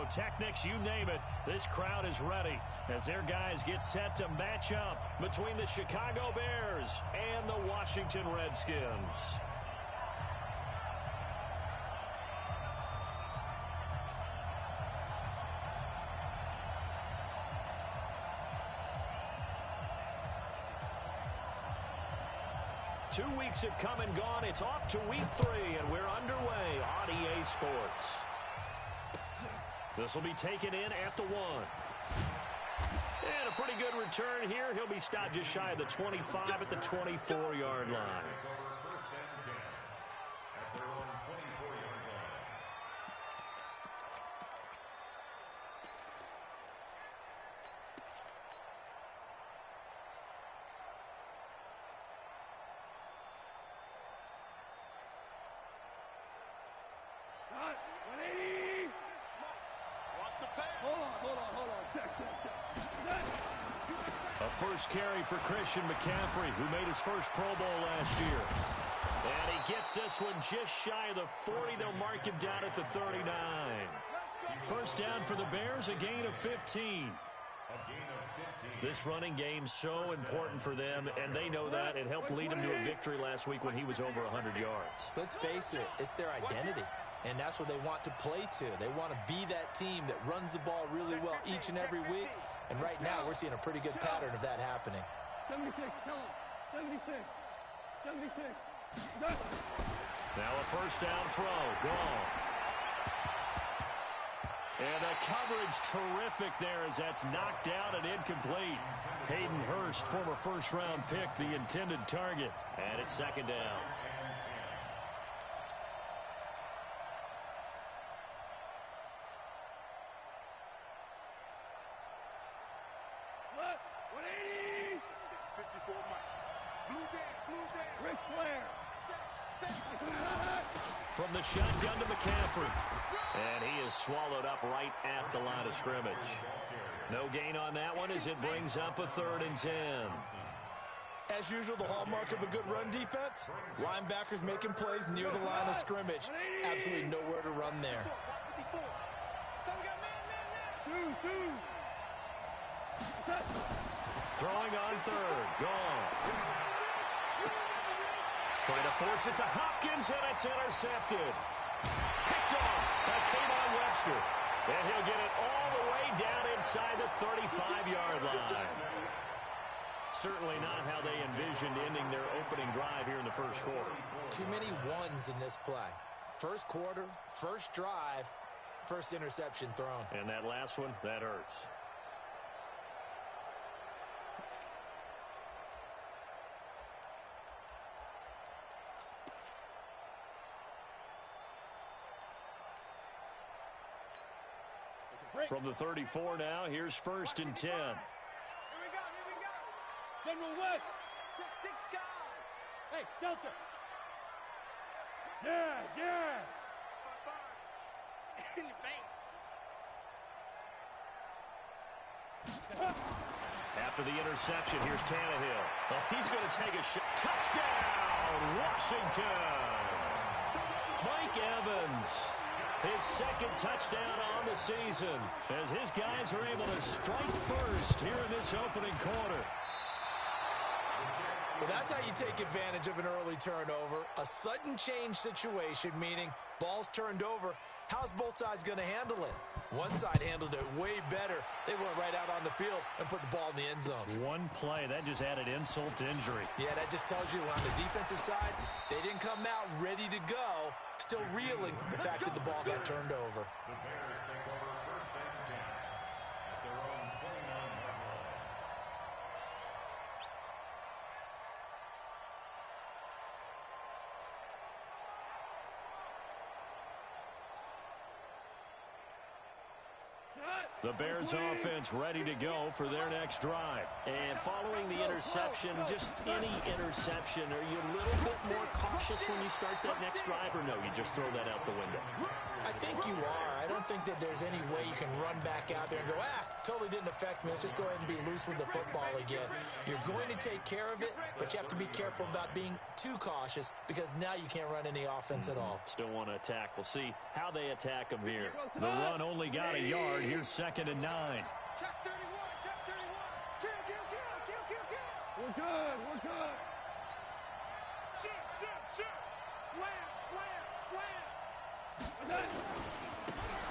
pyrotechnics, you name it. This crowd is ready as their guys get set to match up between the Chicago Bears and the Washington Redskins. Two weeks have come and gone. It's off to week 3, and we're underway on EA Sports. This will be taken in at the 1. And a pretty good return here. He'll be stopped just shy of the 25 at the 24-yard line. A first carry for Christian McCaffrey, who made his first Pro Bowl last year. And he gets this one just shy of the 40. They'll mark him down at the 39. First down for the Bears, a gain of 15. This running game's so important for them, and they know that. It helped lead him to a victory last week when he was over 100 yards. Let's face it, it's their identity, and that's what they want to play to. They want to be that team that runs the ball really well each and every week, and right now we're seeing a pretty good pattern of that happening. 76, tell him. 76. 76. Now a first down throw, gone. And the coverage terrific there as that's knocked out and incomplete. Hayden Hurst, former first-round pick, the intended target. And it's second down. What? 180. 54 Mike. Blue day. Ric Flair. From the shotgun to McCaffrey. And he is swallowed up right at the line of scrimmage. No gain on that one as it brings up a 3rd and 10. As usual, the hallmark of a good run defense, linebackers making plays near the line of scrimmage. Absolutely nowhere to run there. Throwing on 3rd. Gone. Trying to force it to Hopkins, and it's intercepted. Picked off by Kayvon Webster. And he'll get it all the way down inside the 35-yard line. Certainly not how they envisioned ending their opening drive here in the first quarter. Too many ones in this play. First quarter, first drive, first interception thrown. And that last one, that hurts. From the 34 now, here's 1st and 10. Here we go. General West. Check guy. Hey, Delta. Yes. In your face. After the interception, here's Tannehill. Oh, he's going to take a shot. Touchdown, Washington. Mike Evans. His 2nd touchdown on the season as his guys are able to strike first here in this opening quarter. Well, that's how you take advantage of an early turnover. A sudden change situation, meaning ball's turned over. How's both sides going to handle it? One side handled it way better. They went right out on the field and put the ball in the end zone. One play, that just added insult to injury. Yeah, that just tells you on the defensive side, they didn't come out ready to go, still reeling from the fact that the ball got turned over. The Bears take over 1st and 10 at their own 29-yard line. The Bears offense ready to go for their next drive. And following the interception, just any interception, are you a little bit more cautious when you start that next drive, or no, you just throw that out the window? I think you are. I don't think that there's any way you can run back out there and go, totally didn't affect me. Let's just go ahead and be loose with the football again. You're going to take care of it, but you have to be careful about being too cautious because now you can't run any offense at all. Still want to attack. We'll see how they attack them here. The run only got a yard. Here's 2nd and 9. Check 31, check 31. Kill. We're good. Shit. Slam.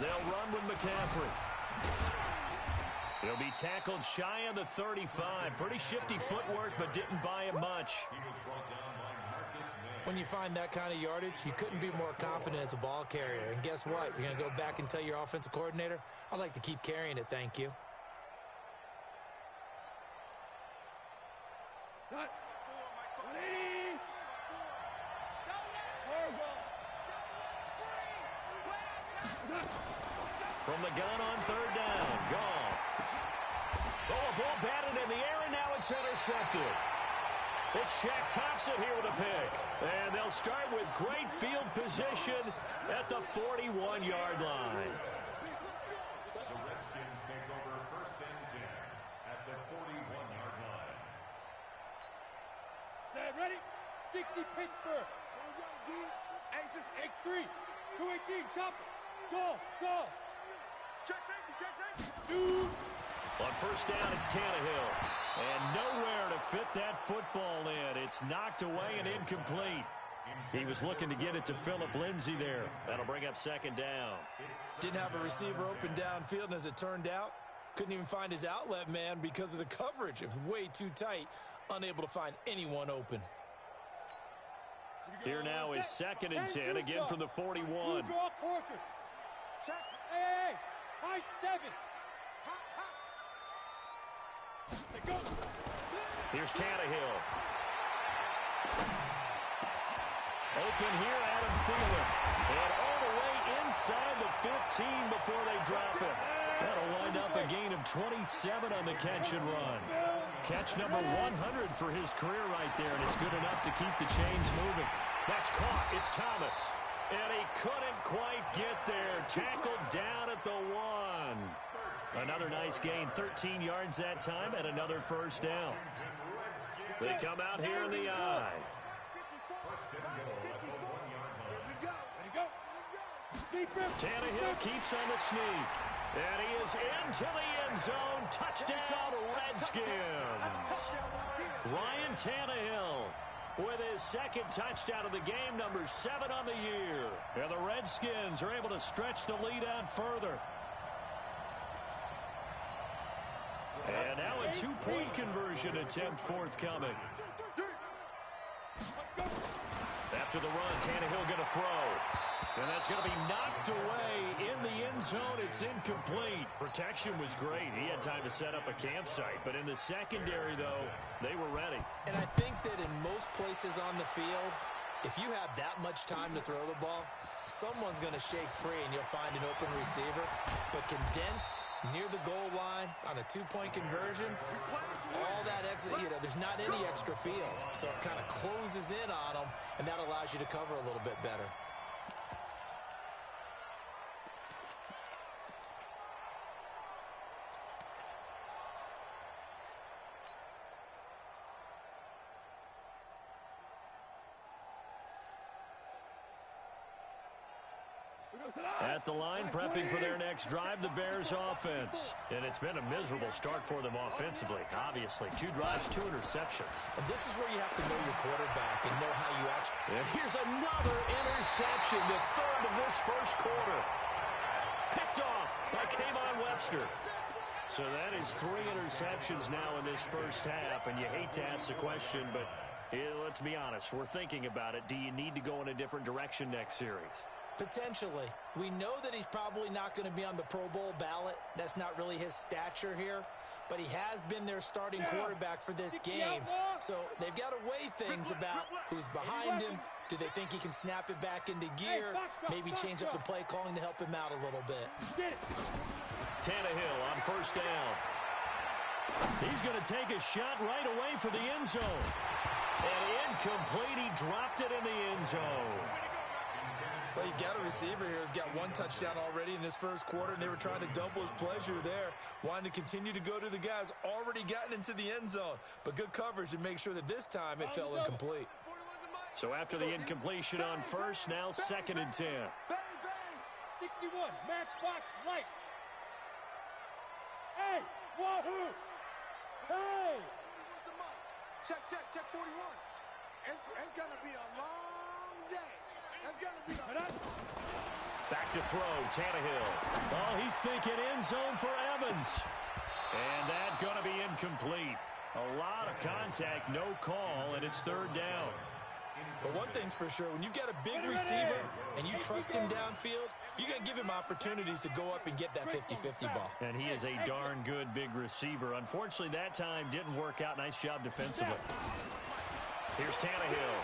They'll run with McCaffrey. He'll be tackled shy of the 35. Pretty shifty footwork, but didn't buy him much. When you find that kind of yardage, you couldn't be more confident as a ball carrier. And guess what? You're going to go back and tell your offensive coordinator, I'd like to keep carrying it, thank you. Cut. 180. From the gun on 3rd down. Goff. Oh, a ball batted in the air, and now it's intercepted. It's Shaq Thompson here with a pick. And they'll start with great field position at the 41-yard line. The Redskins take over 1st and 10 at the 41-yard line. Set, ready? 60 Pittsburgh. Anxious X3. 218, chop it. Go. Check safety. On 1st down, it's Tannehill. And nowhere to fit that football in. It's knocked away and incomplete. He was looking to get it to Phillip Lindsay there. That'll bring up 2nd down. Didn't have a receiver open downfield, and as it turned out, couldn't even find his outlet man because of the coverage. It was way too tight, unable to find anyone open. Here now is 2nd and 10, again from the 41. Draw quarters. Check. Hey. High 7. Go. Here's Tannehill. Open here, Adam Thielen. And all the way inside the 15 before they drop it. That'll wind up a gain of 27 on the catch and run. Catch number 100 for his career right there, and it's good enough to keep the chains moving. That's caught. It's Thomas. And he couldn't quite get there. Tackled down at the 1. Another nice gain, 13 yards that time, and another 1st down. They come out here in the I. Tannehill keeps on the sneak. And he is into the end zone. Touchdown, Redskins. Ryan Tannehill with his 2nd touchdown of the game, number 7 on the year. And the Redskins are able to stretch the lead out further. And now a 2-point conversion attempt forthcoming. After the run, Tannehill going to throw. And that's going to be knocked away in the end zone. It's incomplete. Protection was great. He had time to set up a campsite. But in the secondary, though, they were ready. And I think that in most places on the field, if you have that much time to throw the ball, someone's going to shake free and you'll find an open receiver. But condensed near the goal line on a 2-point conversion, all that extra, there's not any extra field. So it kind of closes in on them, and that allows you to cover a little bit better. At the line, prepping for their next drive, the Bears offense. And it's been a miserable start for them offensively, obviously. 2 drives, 2 interceptions. And this is where you have to know your quarterback and know how you actually... And here's another interception, the 3rd of this 1st quarter. Picked off by Kayvon Webster. So that is 3 interceptions now in this 1st half, and you hate to ask the question, but let's be honest, we're thinking about it. Do you need to go in a different direction next series? Potentially. We know that he's probably not going to be on the Pro Bowl ballot. That's not really his stature here. But he has been their starting quarterback for this game. So they've got to weigh things about who's behind him. Do they think he can snap it back into gear? Maybe change up the play calling to help him out a little bit. Tannehill on first down. He's going to take a shot right away for the end zone. And incomplete. He dropped it in the end zone. Well, you got a receiver here who's got one touchdown already in this first quarter, and they were trying to double his pleasure there, wanting to continue to go to the guys already gotten into the end zone. But good coverage to make sure that this time it fell incomplete. So after the incompletion on first, now 2nd and 10. Bang, bang. 61, matchbox lights. Hey, wahoo. Hey. Check 41. It's going to be a long day. It's going to be a... Back to throw, Tannehill. Oh, he's thinking end zone for Evans. And that's going to be incomplete. A lot of contact, no call, and it's 3rd down. But one thing's for sure, when you've got a big receiver and you trust him downfield, you're going to give him opportunities to go up and get that 50-50 ball. And he is a darn good big receiver. Unfortunately, that time didn't work out. Nice job defensively. Here's Tannehill.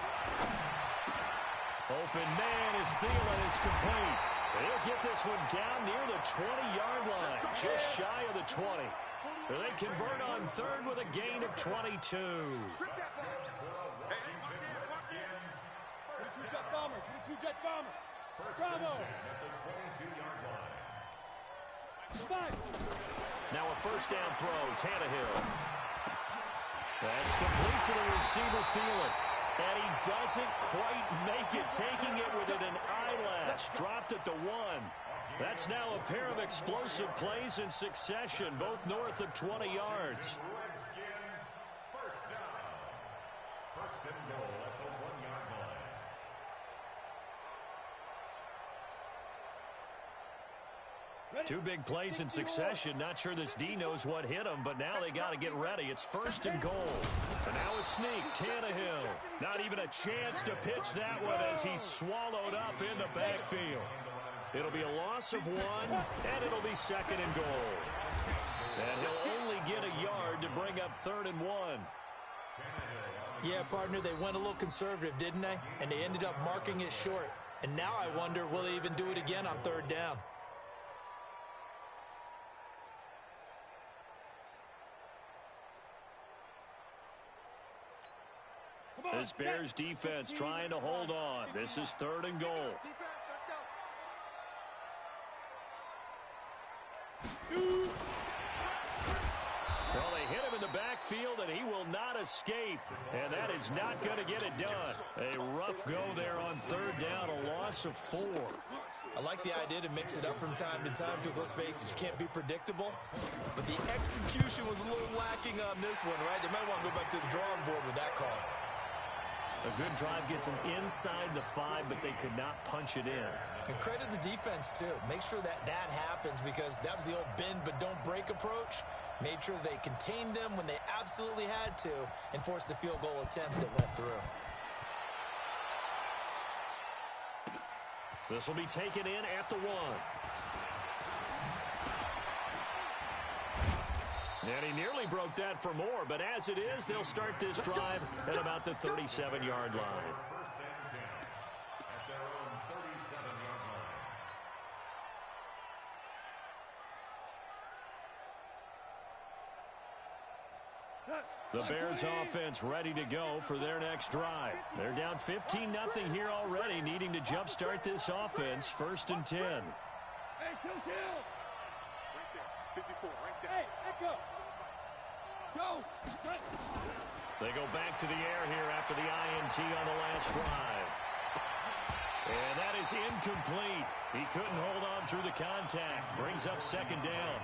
Open man is Thielen. It's complete. He'll get this one down near the 20-yard line, just shy of the 20. They convert on 3rd with a gain of 22. Jet bomber, 22 jet bomber. Bravo. Now a first down throw, Tannehill. That's complete to the receiver, Thielen. And he doesn't quite make it, taking it within an eyelash. Dropped at the 1. That's now a pair of explosive plays in succession, both north of 20 yards. Redskins, first down. First and goal at the 1-yard line. Two big plays in succession. Not sure this D knows what hit him, but now they got to get ready. It's 1st and goal. And now a sneak, Tannehill. Not even a chance to pitch that one as he's swallowed up in the backfield. It'll be a loss of 1, and it'll be 2nd and goal. And he'll only get a yard to bring up 3rd and 1. Yeah, partner, they went a little conservative, didn't they? And they ended up marking it short. And now I wonder, will they even do it again on 3rd down? This Bears defense trying to hold on. This is 3rd and goal. Defense, let's go. Well, they hit him in the backfield, and he will not escape. And that is not going to get it done. A rough go there on 3rd down, a loss of 4. I like the idea to mix it up from time to time because, let's face it, you can't be predictable. But the execution was a little lacking on this one, right? They might want to go back to the drawing board with that call. A good drive gets them inside the 5, but they could not punch it in. And credit the defense, too. Make sure that happens because that was the old bend but don't break approach. Made sure they contained them when they absolutely had to and forced the field goal attempt that went through. This will be taken in at the 1. And he nearly broke that for more, but as it is, they'll start this drive at about the 37-yard line. First and 10 at their own 37-yard line. The Bears offense ready to go for their next drive. They're down 15-0 here already, needing to jumpstart this offense. 1st and 10. Hey, kill. Right there. 54, right there. Hey, echo. Go. Right. They go back to the air here after the INT on the last drive. And that is incomplete. He couldn't hold on through the contact. Brings up 2nd down.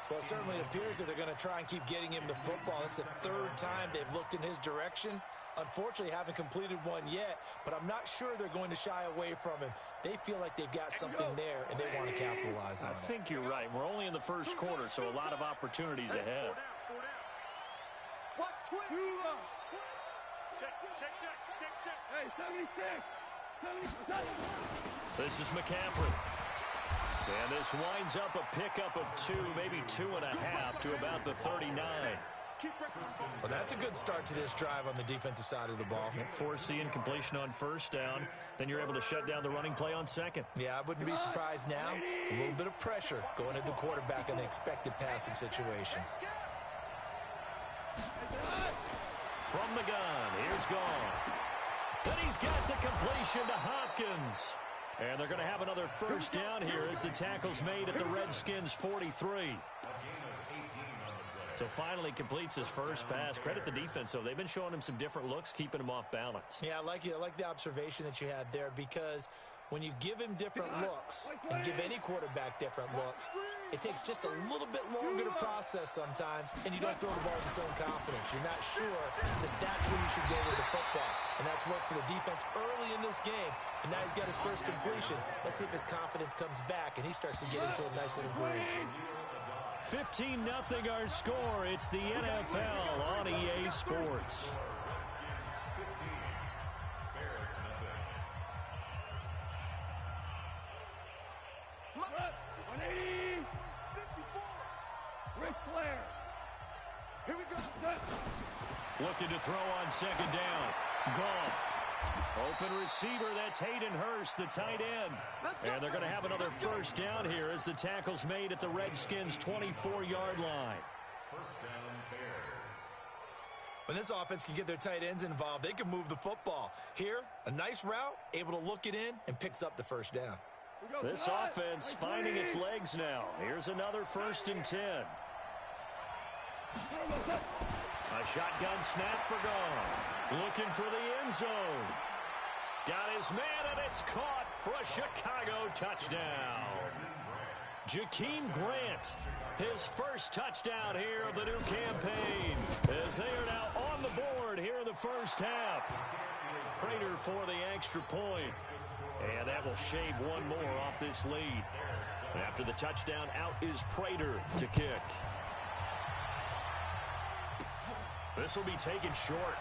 Well, it certainly appears that they're going to try and keep getting him the football. It's the 3rd time they've looked in his direction. Unfortunately, haven't completed one yet, but I'm not sure they're going to shy away from him. They feel like they've got something there, and they want to capitalize on it. I think you're right. We're only in the first quarter, so a lot of opportunities ahead. Watch quick. Check. Hey, 76. 77. This is McCaffrey. And this winds up a pickup of 2, maybe 2.5 to about the 39. Well, that's a good start to this drive on the defensive side of the ball. Force the incompletion on first down. Then you're able to shut down the running play on second. Yeah, I wouldn't be surprised now. A little bit of pressure going at the quarterback in an expected passing situation. From the gun, here's Goff. Then he's got the completion to Hopkins. And they're going to have another first down here as the tackle's made at the Redskins' 43. So finally completes his first pass. Credit the defense, though. They've been showing him some different looks, keeping him off balance. Yeah, I like the observation that you had there, because when you give him different looks and give any quarterback different looks, it takes just a little bit longer to process sometimes, and you don't throw the ball with the same confidence. You're not sure that that's where you should go with the football. And that's worked for the defense early in this game. And now he's got his first completion. Let's see if his confidence comes back and he starts to get into a nice little groove. 15-0 our score. It's the NFL on EA Sports. Ric Flair. Here we go. Looking to throw on second down. Goff. Open receiver, that's Hayden Hurst, the tight end. And they're going to have another first down here as the tackle's made at the Redskins' 24-yard line. First down, Bears. When this offense can get their tight ends involved, they can move the football. Here, a nice route, able to look it in, and picks up the first down. This offense finding its legs now. Here's another 1st and 10. A shotgun snap for Goff. Looking for the end zone. Got his man, and it's caught for a Chicago touchdown. Jakeem Grant, his first touchdown here of the new campaign, as they are now on the board here in the first half. Prater for the extra point. And that will shave one more off this lead. After the touchdown, out is Prater to kick. This will be taken short.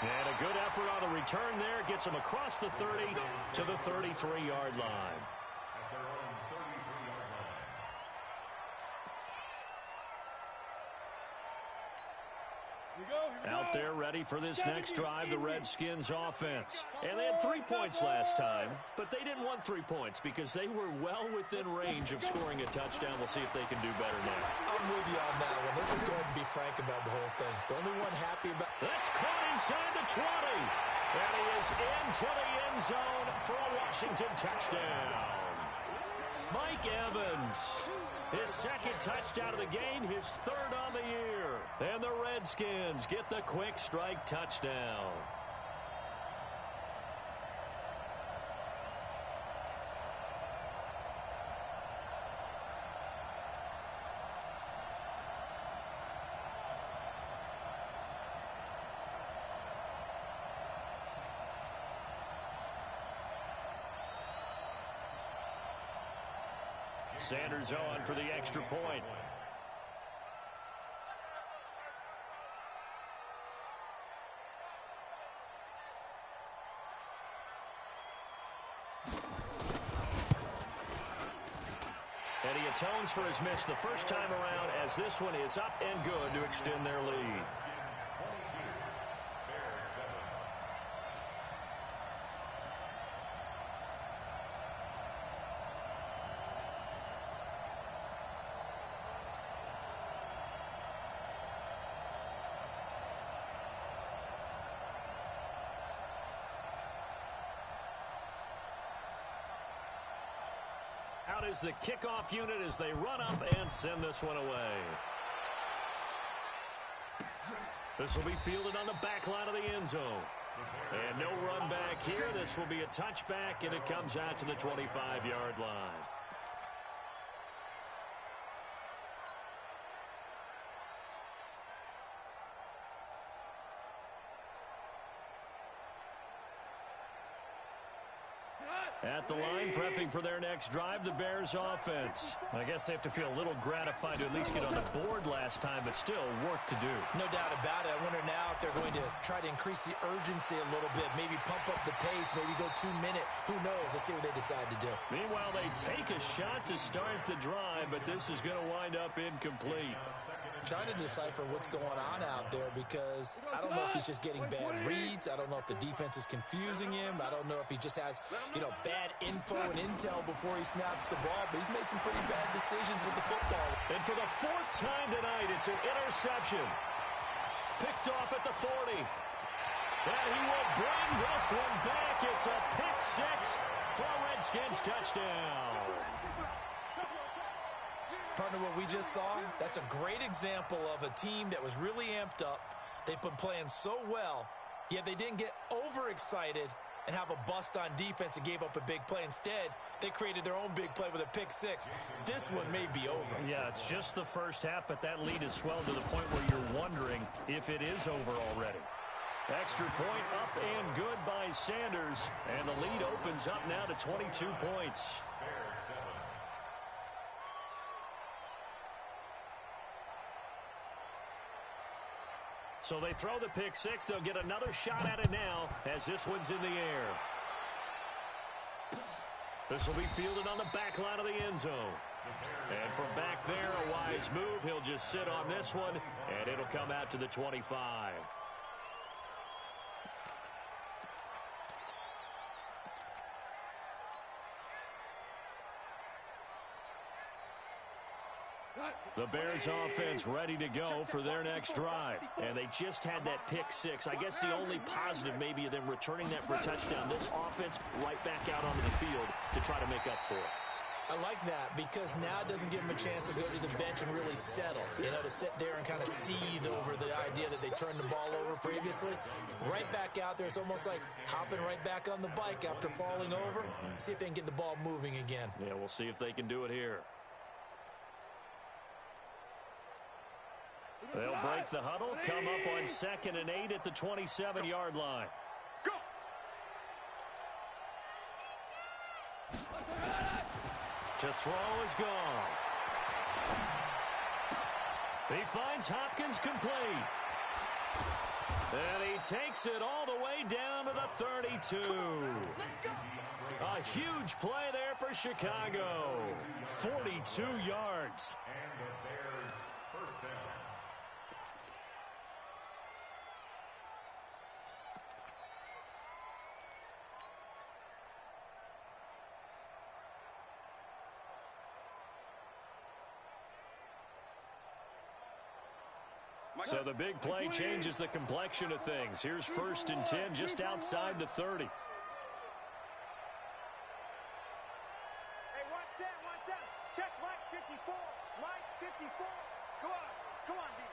And a good effort on the return there. Gets him across the 30 to the 33-yard line. At their own 33-yard line. Out there ready for this next drive, the Redskins offense. And they had 3 points last time, but they didn't want 3 points because they were well within range of scoring a touchdown. We'll see if they can do better now. I'm with you on that one. Let's just go ahead and be frank about the whole thing. The only one happy about... That's caught inside the 20. And he is into the end zone for a Washington touchdown. Mike Evans, his second touchdown of the game, his third on the year. And the Redskins get the quick strike touchdown. Sanders on for the extra point. And he atones for his miss the first time around, as this one is up and good to extend their lead. Out is the kickoff unit as they run up and send this one away. This will be fielded on the back line of the end zone. And no run back here. This will be a touchback, and it comes out to the 25-yard line. At the line, prepping for their next drive, the Bears offense. I guess they have to feel a little gratified to at least get on the board last time, but still work to do. No doubt about it. I wonder now if they're going to try to increase the urgency a little bit, maybe pump up the pace, maybe go 2-minute. Who knows? Let's see what they decide to do. Meanwhile, they take a shot to start the drive, but this is going to wind up incomplete. Trying to decipher what's going on out there because I don't know if he's just getting bad reads. I don't know if the defense is confusing him. I don't know if he just has, bad info and intel before he snaps the ball. But he's made some pretty bad decisions with the football. And for the 4th time tonight, it's an interception. Picked off at the 40. And he will bring this one back. It's a pick 6 for a Redskins touchdown. Partner, what we just saw, that's a great example of a team that was really amped up. They've been playing so well, yet they didn't get overexcited and have a bust on defense and gave up a big play. Instead, they created their own big play with a pick 6. This one may be over. Yeah, it's just the first half, but that lead has swelled to the point where you're wondering if it is over already. Extra point up and good by Sanders, and the lead opens up now to 22 points. So they throw the pick 6. They'll get another shot at it now as this one's in the air. This will be fielded on the back line of the end zone. And from back there, a wise move. He'll just sit on this one, and it'll come out to the 25. The Bears offense ready to go for their next drive. And they just had that pick 6. I guess the only positive maybe of them returning that for a touchdown. This offense right back out onto the field to try to make up for it. I like that because now it doesn't give them a chance to go to the bench and really settle. To sit there and kind of seethe over the idea that they turned the ball over previously. Right back out there. It's almost like hopping right back on the bike after falling over. See if they can get the ball moving again. Yeah, we'll see if they can do it here. They'll break the huddle, come up on 2nd and 8 at the 27-yard line. Go! To throw is gone. He finds Hopkins complete. And he takes it all the way down to the 32. A huge play there for Chicago. 42 yards. And the Bears first down. So the big play changes the complexion of things. Here's 1st and 10 just outside the 30. Hey, one set. Check Mike 54. Mike 54. Come on, D.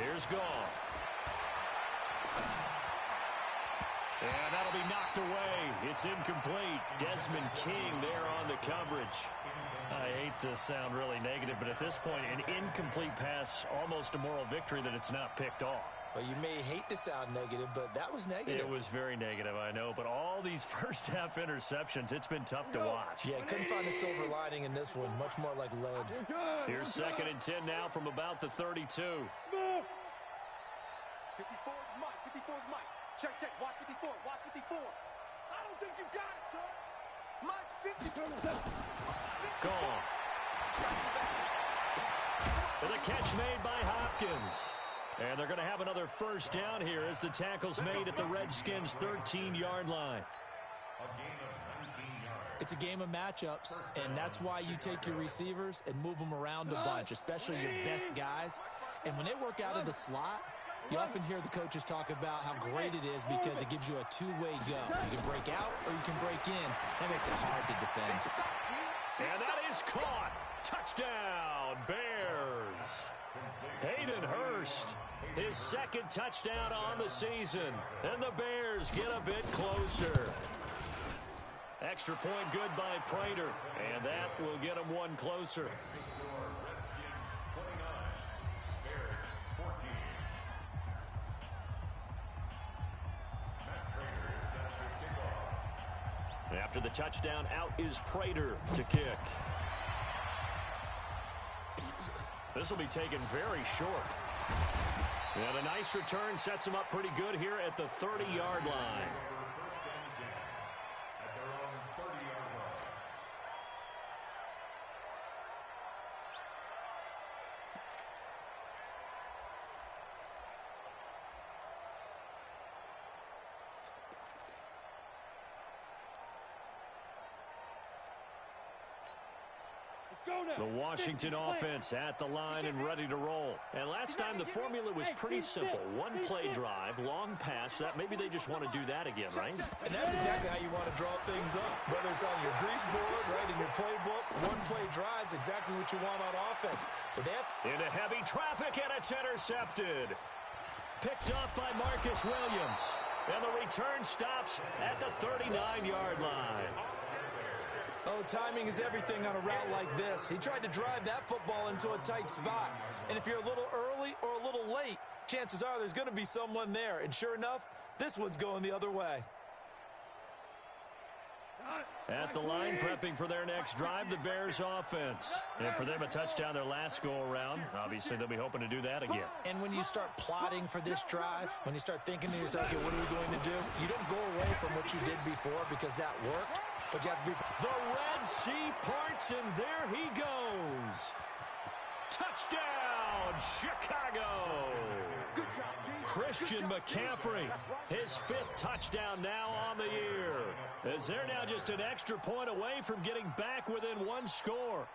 Here's Gall. And that'll be knocked away. It's incomplete. Desmond King there on the coverage. I hate to sound really negative, but at this point, an incomplete pass, almost a moral victory that it's not picked off. Well, you may hate to sound negative, but that was negative. It was very negative, I know, but all these first-half interceptions, it's been tough to watch. Yeah, couldn't find a silver lining in this one. Much more like lead. Here's 2nd and 10 now from about the 32. 54 is Mike. 54 is Mike. Check. Watch 54. Watch 54. I don't think you got it, son. Mike's 54. Gone. The catch made by Hopkins. And they're going to have another first down here as the tackle's made at the Redskins' 13-yard line. It's a game of matchups, and that's why you take your receivers and move them around a bunch, especially your best guys. And when they work out of the slot, you often hear the coaches talk about how great it is because it gives you a two-way go. You can break out or you can break in. That makes it hard to defend. And that is caught. Touchdown, Bears. Hayden Hurst, his 2nd touchdown on the season. And the Bears get a bit closer. Extra point good by Prater. And that will get them one closer. After the touchdown, out is Prater to kick. This will be taken very short. And a nice return sets him up pretty good here at the 30-yard line. The Washington offense at the line and ready to roll. And last time the formula was pretty simple. One play drive, long pass. That maybe they just want to do that again, right? And that's exactly how you want to draw things up. Whether it's on your grease board, right, in your playbook, one play drive's exactly what you want on offense. But they have into heavy traffic, and it's intercepted. Picked up by Marcus Williams. And the return stops at the 39-yard line. Oh, timing is everything on a route like this. He tried to drive that football into a tight spot. And if you're a little early or a little late, chances are there's going to be someone there. And sure enough, this one's going the other way. At the line, prepping for their next drive, the Bears offense. And for them, a touchdown their last go-around. Obviously, they'll be hoping to do that again. And when you start plotting for this drive, when you start thinking to yourself, okay, what are we going to do? You don't go away from what you did before because that worked. But you have to be... The Red Sea parts, and there he goes. Touchdown, Chicago. Good job, King. Christian McCaffrey, his 5th touchdown now on the year. As they're now just an extra point away from getting back within one score.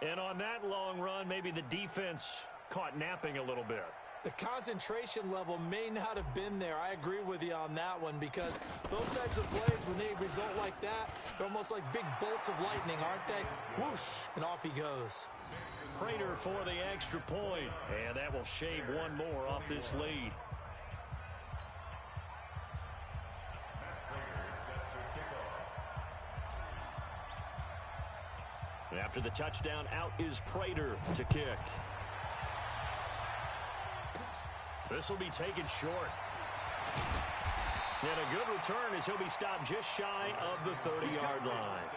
And on that long run, maybe the defense caught napping a little bit. The concentration level may not have been there. I agree with you on that one because those types of plays, when they result like that, they're almost like big bolts of lightning, aren't they? Whoosh, and off he goes. Prater for the extra point, and that will shave one more off this lead. After the touchdown, out is Prater to kick. This will be taken short. And a good return as he'll be stopped just shy of the 30-yard line.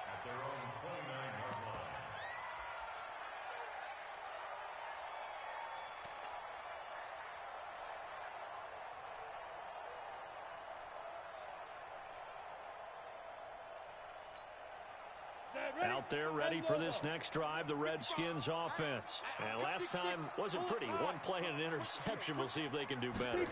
At their own 29-yard line. Out there ready for this next drive, the Redskins offense. And last time wasn't pretty. One play and an interception. We'll see if they can do better.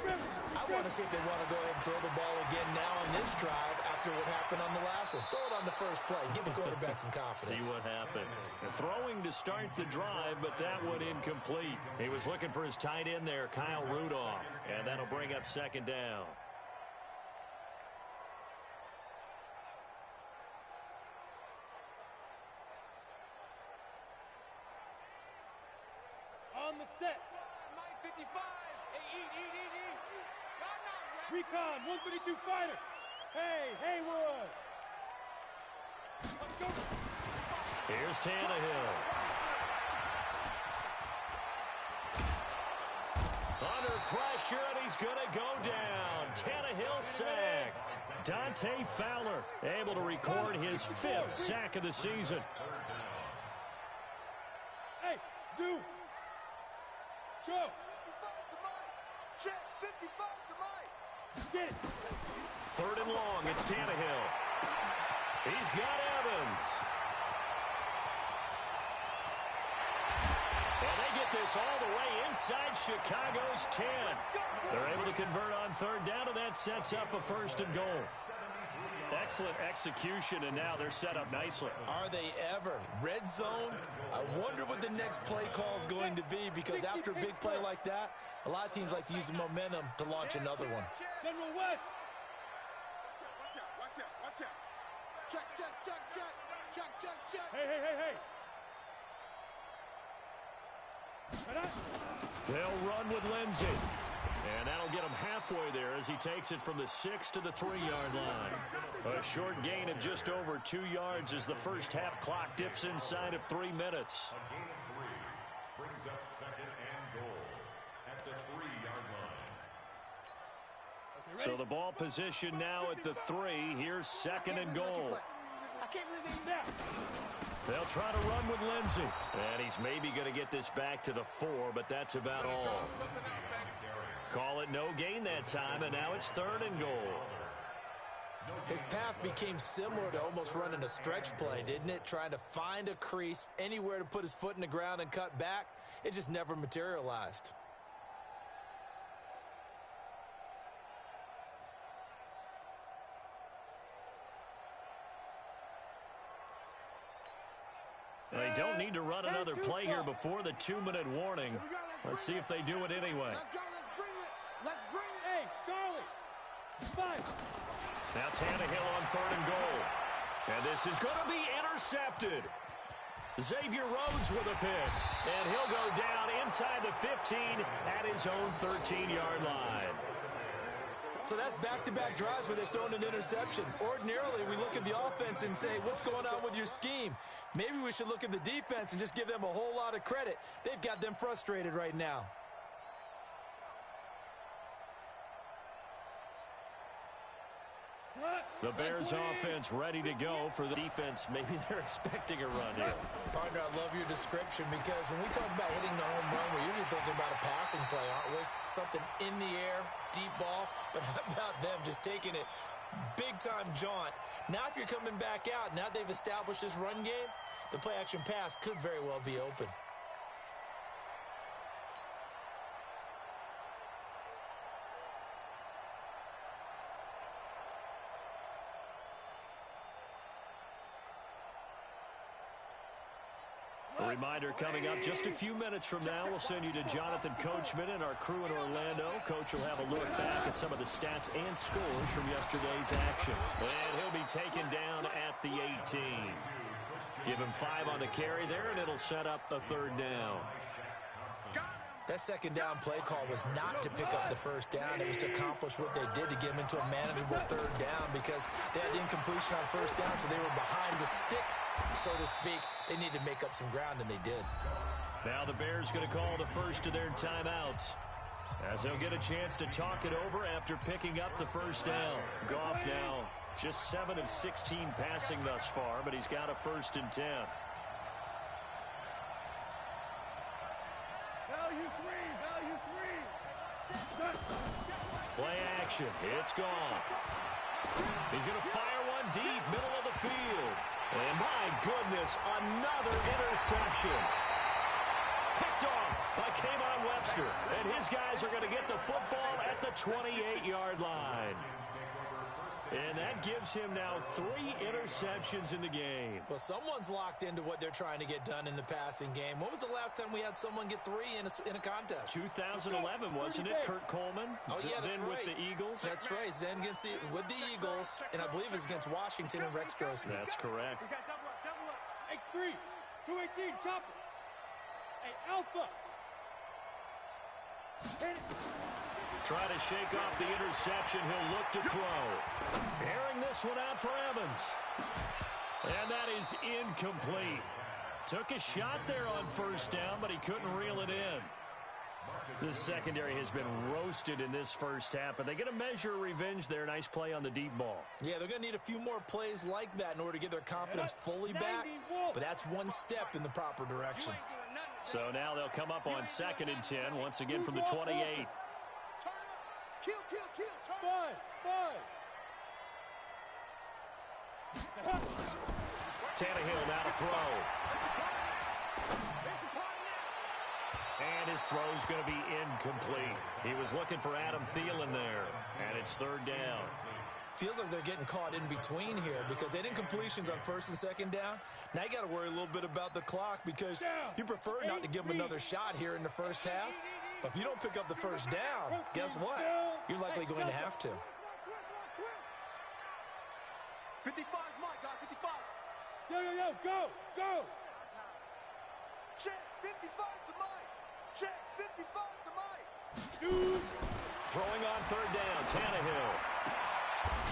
I want to see if they want to go ahead and throw the ball again now on this drive after what happened on the last one. Throw it on the first play. Give the quarterback some confidence. See what happens. Throwing to start the drive, but that one incomplete. He was looking for his tight end there, Kyle Rudolph. And that'll bring up second down. On the set. Mike 55. Hey, eat. Recon, 152 fighter. Hey, Haywood. Let's go. Here's Tannehill. Under pressure, and he's going to go down. Tannehill sacked. Dante Fowler able to record his 5th sack of the season. Hey, Zoo. Go. 55 to Mike. Check 55 to Mike. Get it. 3rd and long, it's Tannehill. He's got Evans. And they get this all the way inside Chicago's 10. They're able to convert on 3rd down, and that sets up a 1st and goal. Excellent execution, and now they're set up nicely. Are they ever? Red zone? I wonder what the next play call is going to be because after a big play like that, a lot of teams like to use the momentum to launch another one. General West. Watch out. Check. Hey. They'll run with Lindsey. And that'll get him halfway there as he takes it from the 6 to the 3-yard line. A short gain of just over 2 yards as the first half clock dips inside of 3 minutes. A gain of 3 brings up 2nd and goal at the 3-yard line. So the ball position now at the 3. Here's second and goal. I can't believe they now. They'll try to run with Lindsey. And he's maybe going to get this back to the 4, but that's about all. Call it no gain that time, and now it's third and goal. His path became similar to almost running a stretch play, didn't it? Trying to find a crease, anywhere to put his foot in the ground and cut back. It just never materialized. They don't need to run another play here before the 2-minute warning. Let's see if they do it anyway. Let's go, let's bring it. Let's bring it. Hey, Charlie. 5. Now Tannehill on third and goal. And this is going to be intercepted. Xavier Rhodes with a pick. And he'll go down inside the 15 at his own 13-yard line. So that's back-to-back drives where they've thrown an interception. Ordinarily, we look at the offense and say, what's going on with your scheme? Maybe we should look at the defense and just give them a whole lot of credit. They've got them frustrated right now. The Bears offense ready to go for the defense. Maybe they're expecting a run here. Partner, I love your description because when we talk about hitting the home run, we're usually thinking about a passing play, aren't we? Something in the air, deep ball. But how about them just taking it big-time jaunt? Now if you're coming back out, now they've established this run game, the play-action pass could very well be open. A reminder coming up just a few minutes from now, we'll send you to Jonathan Coachman and our crew in Orlando. Coach will have a look back at some of the stats and scores from yesterday's action. And he'll be taken down at the 18. Give him 5 on the carry there, and it'll set up a third down. That second down play call was not to pick up the first down. It was to accomplish what they did to get them into a manageable third down because they had incompletion on first down, so they were behind the sticks, so to speak. They needed to make up some ground, and they did. Now the Bears going to call the first of their timeouts as they'll get a chance to talk it over after picking up the first down. Goff now just 7 of 16 passing thus far, but he's got a 1st and 10. Play action. It's gone. He's going to fire one deep, middle of the field. And my goodness, another interception. Picked off by K'Von Webster. And his guys are going to get the football at the 28-yard line. And that gives him now 3 interceptions in the game. Well, someone's locked into what they're trying to get done in the passing game. When was the last time we had someone get 3 in a contest? 2011, wasn't it? Kurt Coleman. Oh, yeah, that's then right. With the Eagles. That's right. Then with the Eagles, and I believe it's against Washington and Rex Grossman. That's correct. We got double up. X3, 218, chopper. Hey, Alpha. Hit it. Try to shake off the interception. He'll look to throw. Airing this one out for Evans. And that is incomplete. Took a shot there on first down, but he couldn't reel it in. The secondary has been roasted in this first half, but they get a measure of revenge there. Nice play on the deep ball. Yeah, they're going to need a few more plays like that in order to get their confidence fully back, but that's one step in the proper direction. So now they'll come up on 2nd and 10, once again from the 28. Kill. Turn. 5. Tannehill now to throw. And his throw's going to be incomplete. He was looking for Adam Thielen there, and it's 3rd down. Feels like they're getting caught in between here because they had incompletions on 1st and 2nd down. Now you got to worry a little bit about the clock because you prefer not to give them another shot here in the first half. But if you don't pick up the first down, guess what? You're likely going to have to. 55 is Mike, guys, 55. Yo, go. Check, 55 to Mike. Check, 55 to Mike. Shoot. Throwing on 3rd down, Tannehill.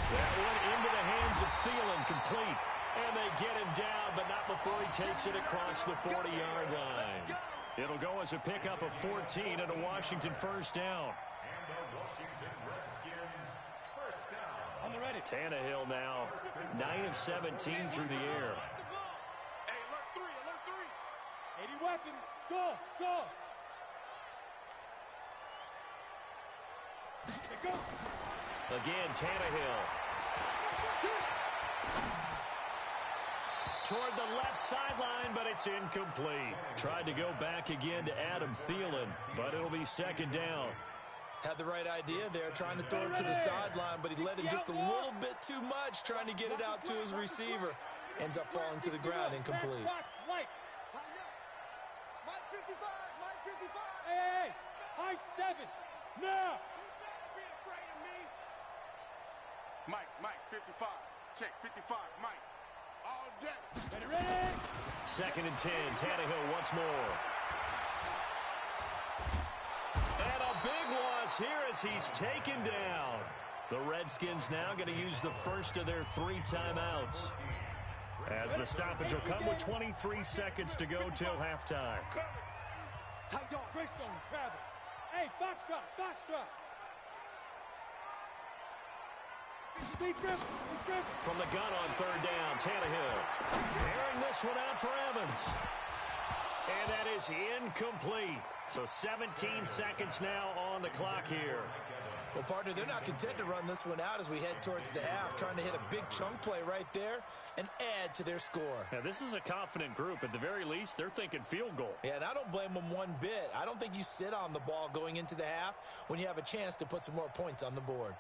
That one into the hands of Thielen, complete. And they get him down, but not before he takes it across the 40-yard line. It'll go as a pickup of 14 and a Washington 1st down. And the Washington Redskins Tannehill now 9 of 17 through the air. Hey, alert three, alert three. 80 weapons. Go, go. Go. Again, Tannehill. Toward the left sideline, but it's incomplete. Tried to go back again to Adam Thielen, but it'll be second down. Had the right idea there, trying to throw it to the sideline, but he let him just a little bit too much, trying to get it out to his receiver. Ends up falling to the ground, incomplete. Mike 55, Mike 55. Hey, high 7. Now. Mike 55. Check 55, Mike. All day. Ready. Second and 10, Tannehill once more. And a big loss here as he's taken down. The Redskins now going to use the first of their 3 timeouts, as the stoppage will come with 23 seconds to go till halftime. Tight dog. Greystone, travel. Hey, Foxtrot, Foxtrot. Be careful, be careful. From the gun on third down, Tannehill. Airing this one out for Evans. And that is incomplete. So 17 seconds now on the clock here. Well, partner, they're not content to run this one out as we head towards the half, trying to hit a big chunk play right there and add to their score. Now, this is a confident group. At the very least, they're thinking field goal. Yeah, and I don't blame them one bit. I don't think you sit on the ball going into the half when you have a chance to put some more points on the board.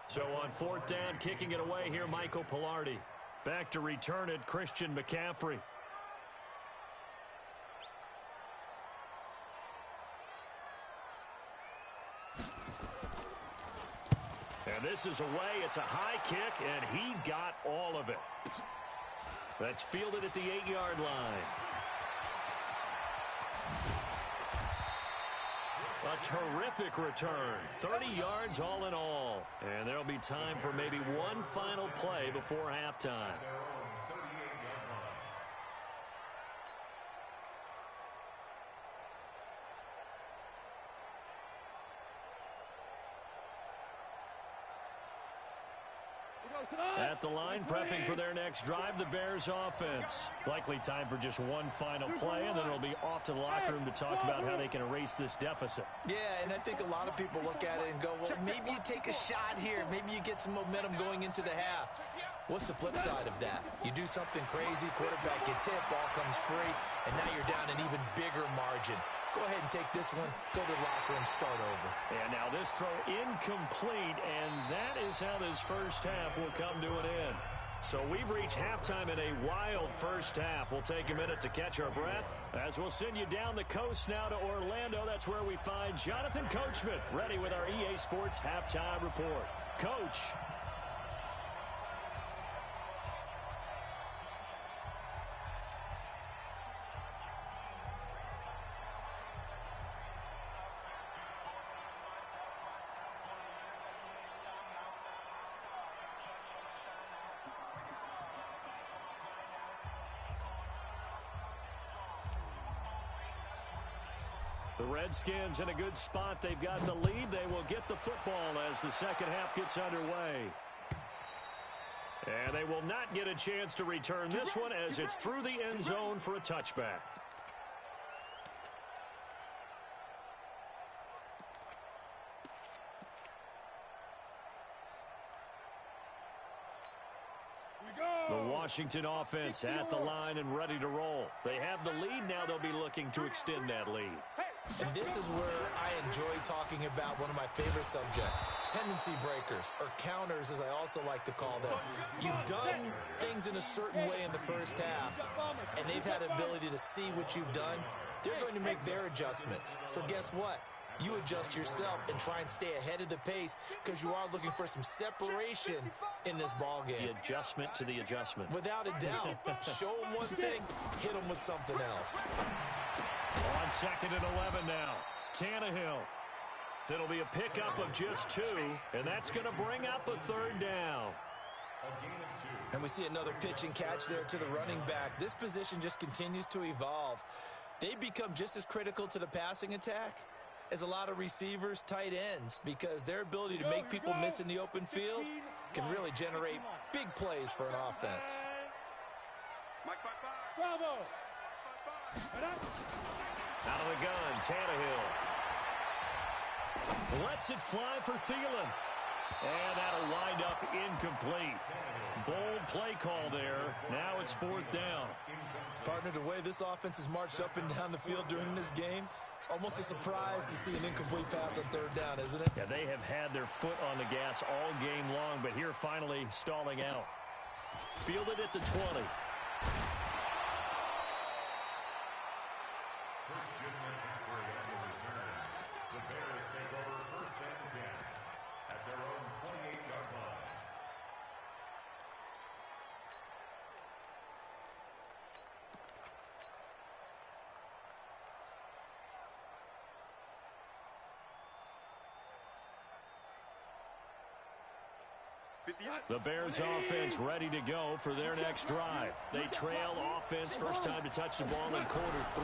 So on fourth down, kicking it away here, Michael Pilardi. Back to return it, Christian McCaffrey. And this is away. It's a high kick, and he got all of it. That's fielded at the 8-yard line. A terrific return. 30 yards all in all. And there'll be time for maybe one final play before halftime. At the line, prepping for their next drive, the Bears offense. Likely time for just one final play, and then it'll be off to the locker room to talk about how they can erase this deficit. Yeah, and I think a lot of people look at it and go, well, maybe you take a shot here. Maybe you get some momentum going into the half. What's the flip side of that? You do something crazy, quarterback gets hit, ball comes free, and now you're down an even bigger margin. Go ahead and take this one, go to the locker room, start over. And now this throw incomplete, and that is how this first half will come to an end. So we've reached halftime in a wild first half. We'll take a minute to catch our breath as we'll send you down the coast now to Orlando. That's where we find Jonathan Coachman ready with our EA Sports halftime report. Coach. The Redskins in a good spot. They've got the lead. They will get the football as the second half gets underway. And they will not get a chance to return this one as it's through the end zone for a touchback. The Washington offense at the line and ready to roll. They have the lead now. They'll be looking to extend that lead. And this is where I enjoy talking about one of my favorite subjects, tendency breakers, or counters as I also like to call them. You've done things in a certain way in the first half, and they've had an ability to see what you've done. They're going to make their adjustments. So guess what? You adjust yourself and try and stay ahead of the pace because you are looking for some separation in this ball game. The adjustment to the adjustment. Without a doubt. Show them one thing, hit them with something else. On second and 11 now. Tannehill. It'll be a pickup of just 2, and that's going to bring up a third down. And we see another pitch and catch there to the running back. This position just continues to evolve. They become just as critical to the passing attack is a lot of receivers, tight ends, because their ability to make people miss in the open field can really generate big plays for an offense. Mike, Bravo. Out of the gun, Tannehill. Lets it fly for Thielen. And that'll wind up incomplete. Bold play call there. Now it's 4th down. Partner, the way this offense has marched up and down the field during this game, it's almost a surprise to see an incomplete pass on 3rd down, isn't it? Yeah, they have had their foot on the gas all game long, but here finally stalling out. Fielded at the 20. The Bears take over 1st and 10 at their own 28-yard line. The Bears offense ready to go for their next drive. They trail offense, first time to touch the ball in quarter 3,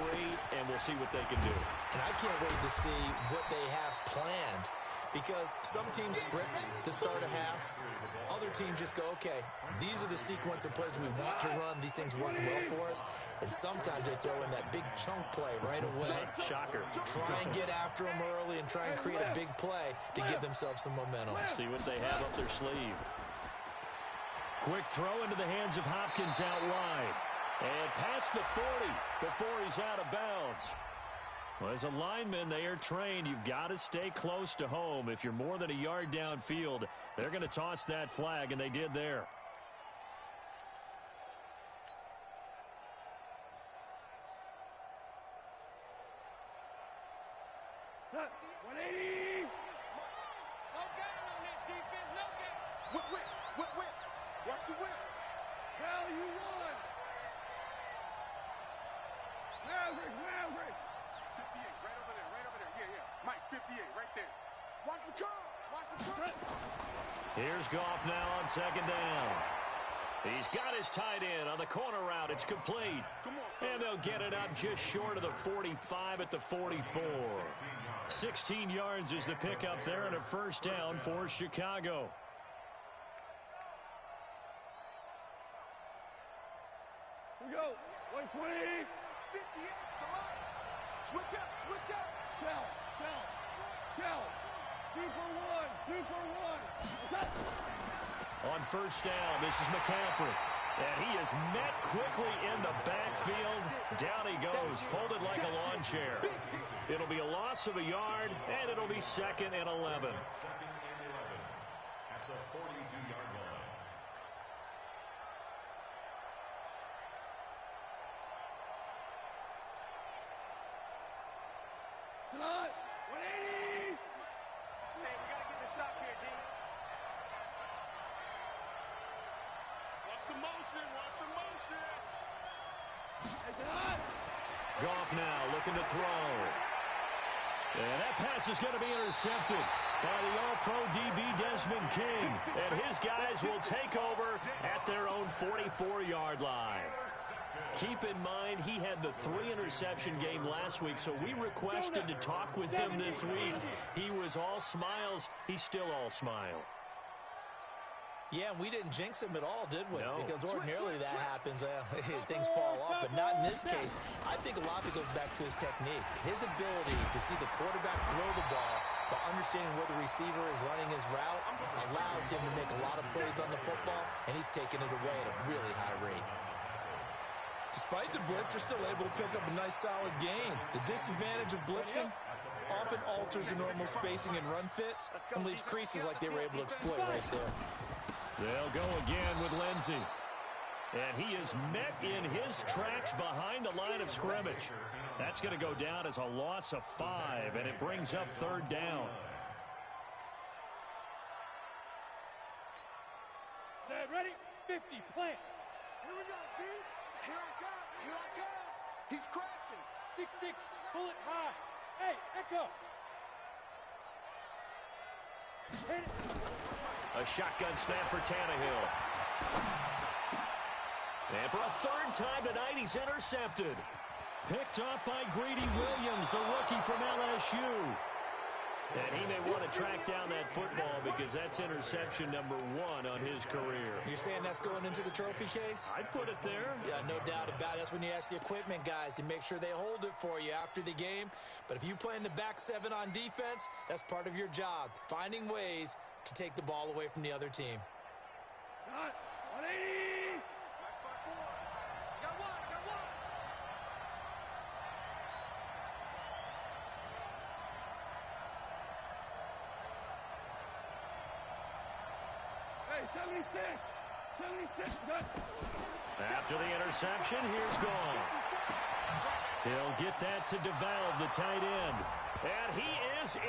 and we'll see what they can do. And I can't wait to see what they have planned, because some teams script to start a half. Other teams just go, okay, these are the sequence of plays we want to run. These things worked well for us. And sometimes they throw in that big chunk play right away. Shocker. Try and get after them early and try and create a big play to give themselves some momentum. See what they have up their sleeve. Quick throw into the hands of Hopkins out wide. And past the 40 before he's out of bounds. Well, as a lineman, they are trained. You've got to stay close to home. If you're more than a yard downfield, they're going to toss that flag, and they did there. Cut. 180. No gain on this defense. No gain. Whip. Watch the whip. Hell, you won. Maverick. 58, right over there. Yeah. Mike, 58, right there. Watch the curve. Here's Goff now on 2nd down. He's got his tight end on the corner route. It's complete. And they'll get it up just short of the 45 at the 44. 16 yards is the pickup there and a 1st down for Chicago. Here we go. 120. 58, come on. Switch up. Tell. 2 for 1. On 1st down, this is McCaffrey. And he is met quickly in the backfield. Down he goes, folded like a lawn chair. It'll be a loss of a yard, and it'll be 2nd and 11. At the 42-yard line. Tonight. 180. Hey, we got to get this stop here, D. Watch the motion. Hey, tonight. Goff now looking to throw. And that pass is going to be intercepted by the All-Pro DB Desmond King. And his guys will take over at their own 44-yard line. Keep in mind, he had the 3-interception game last week, so we requested to talk with him this week. He was all smiles. He's still all smile. Yeah, we didn't jinx him at all, did we? No. Because ordinarily that happens. Things fall off, but not in this case. I think a lot of it goes back to his technique. His ability to see the quarterback throw the ball while understanding where the receiver is running his route allows him to make a lot of plays on the football, and he's taking it away at a really high rate. Despite the blitz, they're still able to pick up a nice, solid gain. The disadvantage of blitzing often alters the normal spacing and run fits and leaves creases like they were able to exploit right there. They'll go again with Lindsey. And he is met in his tracks behind the line of scrimmage. That's going to go down as a loss of 5, and it brings up 3rd down. Set, ready, 50, plant. Here we go, D. Here I come. He's crashing. 6-6, bullet high. Hey, echo. Hit it. A shotgun snap for Tannehill. And for a 3rd time tonight, he's intercepted. Picked up by Greedy Williams, the rookie from LSU. And he may want to track down that football because that's interception number 1 on his career. You're saying that's going into the trophy case? I'd put it there. Yeah, no doubt about it. That's when you ask the equipment guys to make sure they hold it for you after the game. But if you play in the back 7 on defense, that's part of your job, finding ways to take the ball away from the other team. 180! Back by 4. I got one. Hey, 76, good. After the interception, here's Goff. He'll get that to DeValve, the tight end. And he is in.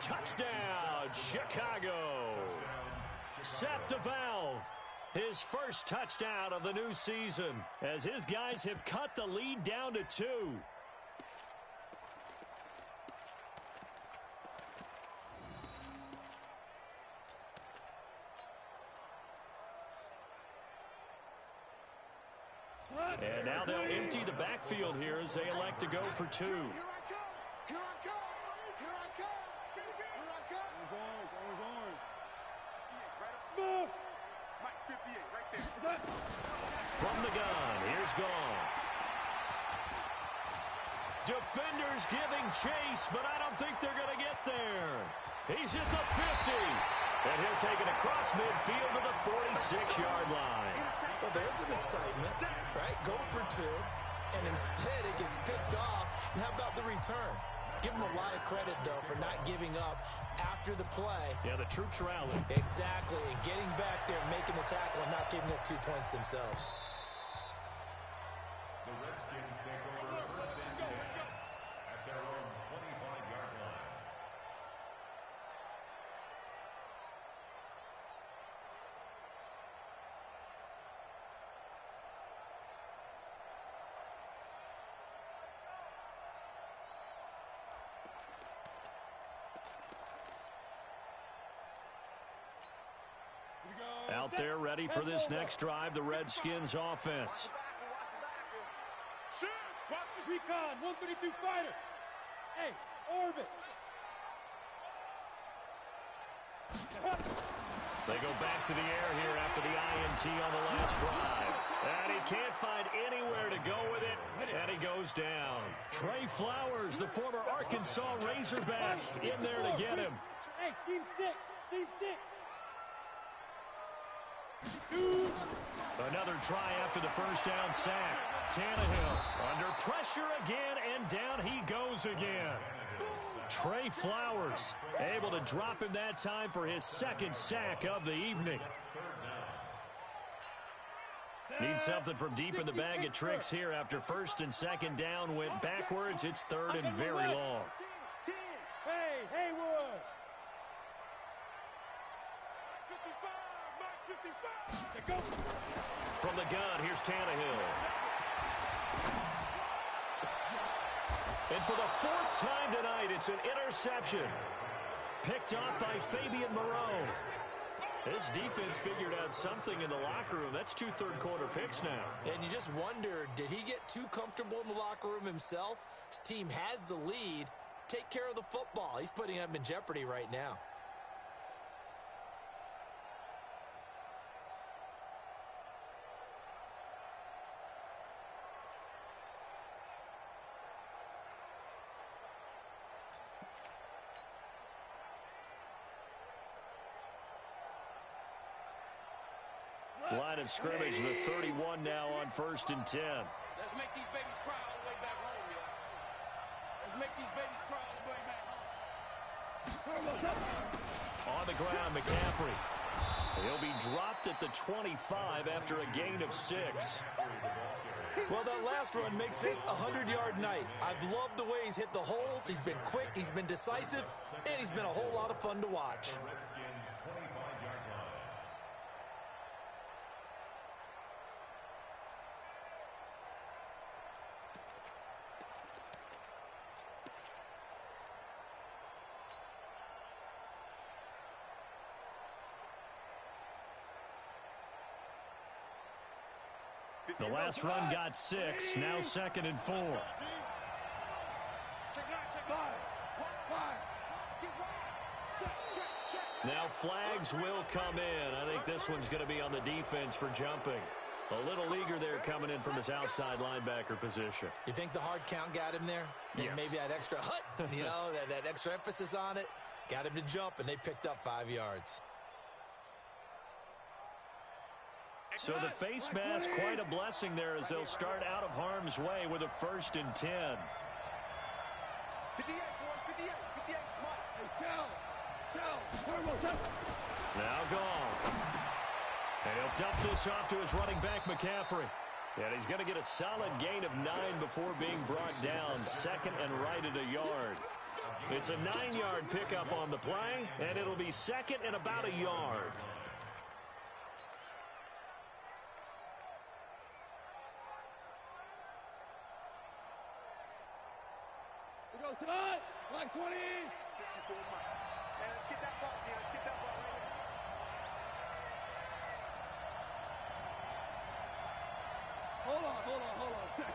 Touchdown, Chicago. Seth DeValve, his first touchdown of the new season, as his guys have cut the lead down to 2. And now they'll empty the backfield here as they elect to go for 2. Here I come. Orange. Smoke. Mike 58, right there. From the gun, here's Goff. Defenders giving chase, but I don't think they're going to get there. He's at the 50. And he'll take it across midfield to the 46-yard line. Well, there's some excitement, right? Go for 2, and instead it gets picked off. And how about the return? Give them a lot of credit, though, for not giving up after the play. Yeah, the troops rallied. Exactly, and getting back there, making the tackle, and not giving up 2 points themselves. The Redskins take over first and 10 at their own 25-yard line. Out there ready for this next drive, the Redskins offense. Watch the recon, 132 fighter. Hey, orbit. They go back to the air here after the INT on the last drive. And he can't find anywhere to go with it, and he goes down. Trey Flowers, the former Arkansas Razorback, in there to get him. Hey, team 6. Another try after the first down sack. Tannehill under pressure again, and down he goes again. Trey Flowers able to drop him that time for his 2nd sack of the evening. Need something from deep in the bag of tricks here after 1st and 2nd down went backwards. It's 3rd and very long. Hey, Haywood. 55. From the gun, here's Tannehill. And for the 4th time tonight, it's an interception. Picked off by Fabian Moreau. This defense figured out something in the locker room. That's 2 third-quarter picks now. And you just wonder, did he get too comfortable in the locker room himself? His team has the lead. Take care of the football. He's putting them in jeopardy right now. Line of scrimmage, the 31 now on 1st and 10. Let's make these babies cry all the way back home, y'all. Let's make these babies cry all the way back home. On the ground, McCaffrey. He'll be dropped at the 25 after a gain of 6. Well, that last run makes this a 100-yard night. I've loved the way he's hit the holes. He's been quick, he's been decisive, and he's been a whole lot of fun to watch. Redskins 25-yard line. The last run got 6, now 2nd and 4. Check it out, check it out. Fire. Get right. Now flags will come in. I think this one's going to be on the defense for jumping. A little eager there coming in from his outside linebacker position. You think the hard count got him there? Yes. Maybe that extra hut, you know, that extra emphasis on it. Got him to jump, and they picked up 5 yards. So the face mask, quite a blessing there as they'll start out of harm's way with a 1st and 10. 58, boys, 58, 58. Now gone. And he'll dump this off to his running back, McCaffrey. And he's going to get a solid gain of 9 before being brought down. 2nd and right at a yard. It's a 9-yard pickup on the play, and it'll be 2nd and about a yard. We go tonight, like 20. 54 Mike. Hey, let's get that ball here. Let's get that ball right here. Hold on. Check.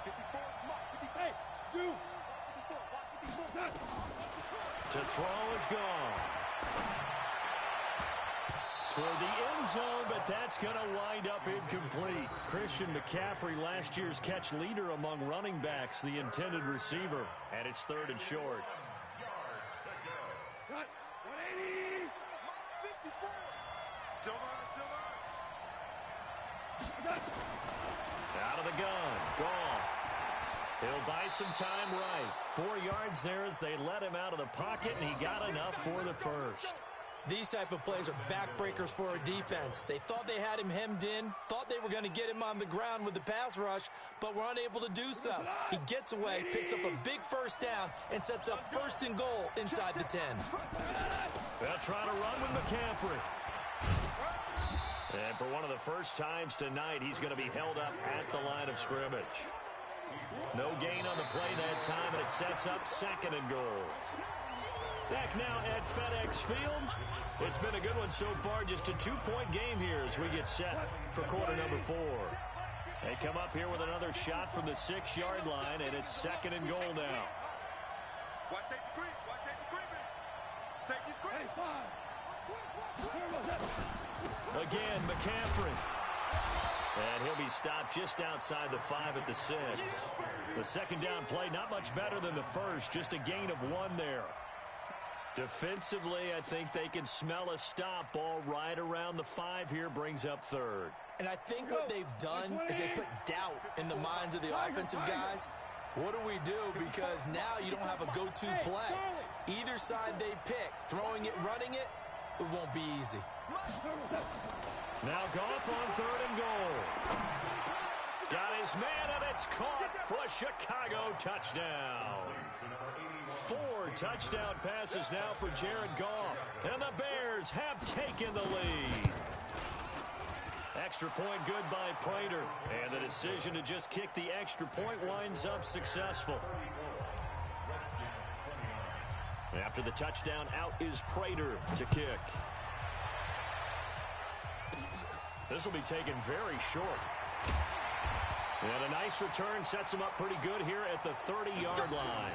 54 Mike. 54. Hey, shoot. 54. Watch 54. To throw is gone. Toward the end zone, but that's going to wind up incomplete. Christian McCaffrey, last year's catch leader among running backs, the intended receiver. And it's 3rd and short. Cut. 180. 54. Silver. Out of the gun. Gone. He'll buy some time right. 4 yards there as they let him out of the pocket, and he got enough for the 1st. These type of plays are backbreakers for a defense. They thought they had him hemmed in, thought they were going to get him on the ground with the pass rush, but were unable to do so. He gets away, picks up a big 1st down, and sets up 1st and goal inside the 10. They'll try to run with McCaffrey. And for one of the first times tonight, he's going to be held up at the line of scrimmage. No gain on the play that time, and it sets up 2nd and goal. Back now at FedEx Field. It's been a good one so far, just a 2-point game here as we get set for quarter number 4. They come up here with another shot from the 6-yard line, and it's 2nd and goal now. Watch safety creep. Watch safety creeping. Safety's creeping. Again, McCaffrey. And he'll be stopped just outside the 5 at the 6. The 2nd down play, not much better than the 1st, just a gain of 1 there. Defensively, I think they can smell a stop. Ball right around the 5 here, brings up 3rd. And I think what they've done is they put doubt in the minds of the offensive guys. What do we do? Because now you don't have a go-to play. Either side they pick, throwing it, running it, it won't be easy. Now Goff on 3rd and goal. Got his man, and it's caught for a Chicago touchdown. 4 touchdown passes now for Jared Goff. And the Bears have taken the lead. Extra point good by Prater. And the decision to just kick the extra point winds up successful. After the touchdown, out is Prater to kick. This will be taken very short. And a nice return sets him up pretty good here at the 30-yard line.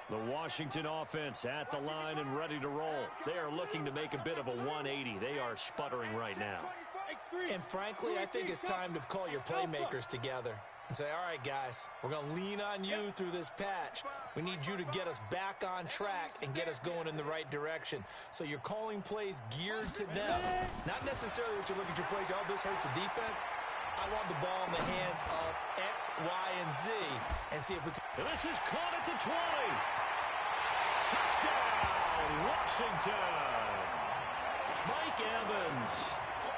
The Washington offense at the line and ready to roll. They are looking to make a bit of a 180. They are sputtering right now. And frankly, I think it's time to call your playmakers together and say, all right, guys, we're going to lean on you through this patch. We need you to get us back on track and get us going in the right direction. So you're calling plays geared to them. Not necessarily what you look at your plays, oh, this hurts the defense. I want the ball in the hands of X, Y, and Z and see if we can. And this is caught at the 20. Touchdown, Washington. Mike Evans,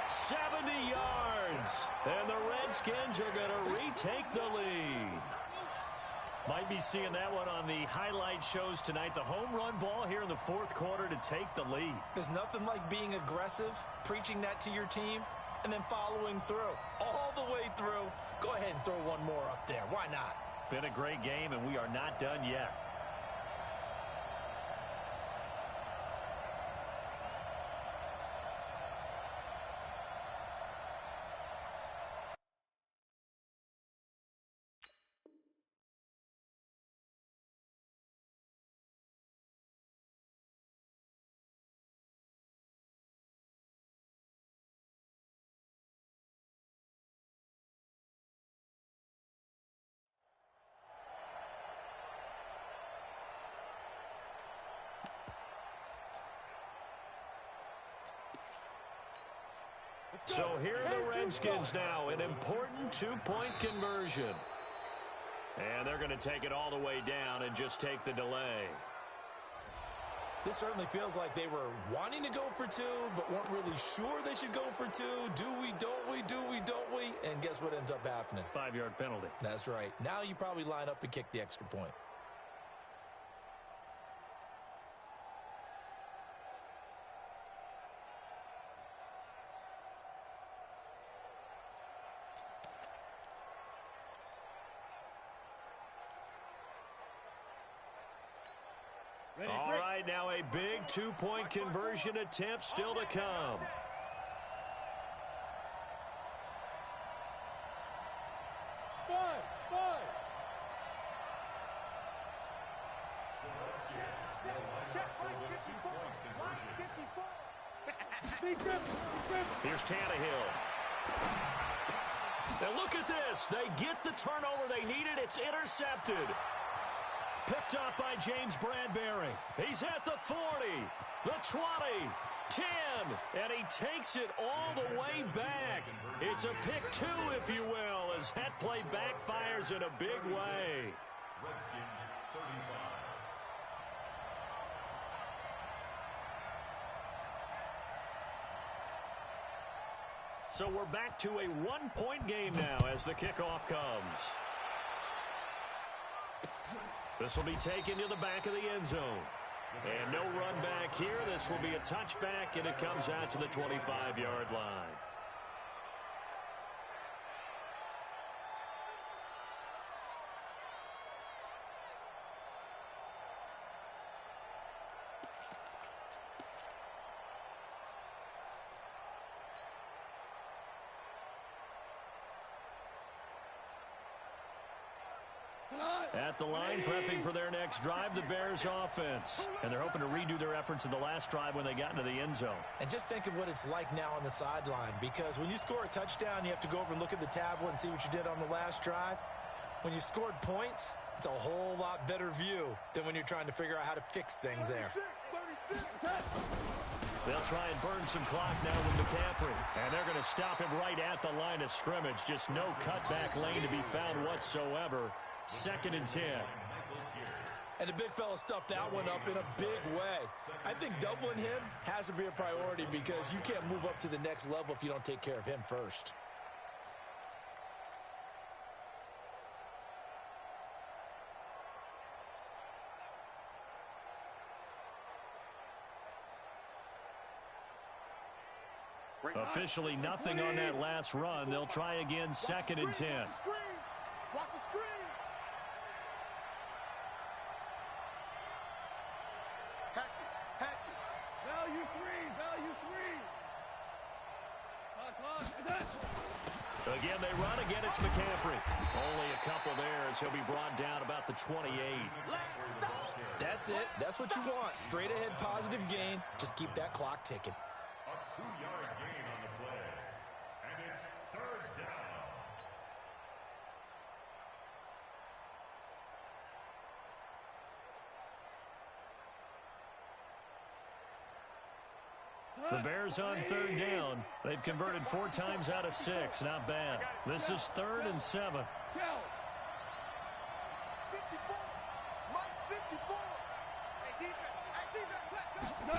70 yards. And the Redskins are going to retake the lead. Might be seeing that one on the highlight shows tonight. The home run ball here in the 4th quarter to take the lead. There's nothing like being aggressive, preaching that to your team, and then following through. All the way through. Go ahead and throw one more up there. Why not? Been a great game, and we are not done yet. So here are the Redskins now, an important two-point conversion. And they're going to take it all the way down and just take the delay. This certainly feels like they were wanting to go for two, but weren't really sure they should go for two. Do we, don't we, do we, don't we? And guess what ends up happening? 5-yard penalty. That's right. Now you probably line up and kick the extra point. All right, now a big two-point conversion attempt still to come. Here's Tannehill. Now look at this. They get the turnover they needed. It's intercepted. Picked up by James Bradbury. He's at the 40, the 20, 10, and he takes it all the way back. It's a pick two, if you will, as that play backfires in a big way. Redskins 35. So we're back to a one-point game now as the kickoff comes. This will be taken to the back of the end zone. And no run back here. This will be a touchback, and it comes out to the 25-yard line. At the line, prepping for their next drive, the Bears offense. And they're hoping to redo their efforts in the last drive when they got into the end zone. And just think of what it's like now on the sideline, because when you score a touchdown, you have to go over and look at the tablet and see what you did on the last drive. When you scored points, it's a whole lot better view than when you're trying to figure out how to fix things there. 36. They'll try and burn some clock now with McCaffrey. And they're going to stop him right at the line of scrimmage. Just no cutback lane to be found whatsoever. 2nd and 10. And the big fella stuffed that one up in a big way. I think doubling him has to be a priority because you can't move up to the next level if you don't take care of him first. Officially nothing on that last run. They'll try again 2nd and 10. Watch the screen. Hatchet. Value three. Again, they run. Again, it's McCaffrey. Only a couple there as he'll be brought down about the 28. That's it. That's what you want. Straight ahead positive gain. Just keep that clock ticking. A 2-yard gain on the play. And it's 3rd down. The Bears on 3rd down. They've converted 4 times out of 6. Not bad. This is 3rd and 7. 54. Mike 54. Hey, defense, let's go.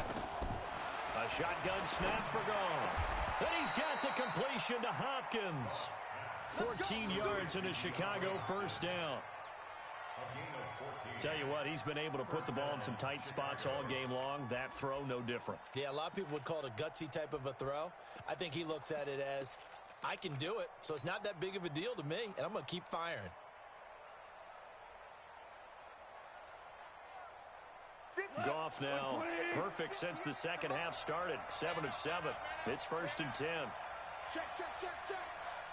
A shotgun snap for gone. And he's got the completion to Hopkins. 14 yards and a Chicago 1st down. Tell you what, he's been able to put the ball in some tight spots all game long. That throw, no different. Yeah, a lot of people would call it a gutsy type of a throw. I think he looks at it as, I can do it, so it's not that big of a deal to me, and I'm going to keep firing. Goff now, perfect since the 2nd half started. 7 of 7. It's 1st and 10. Check.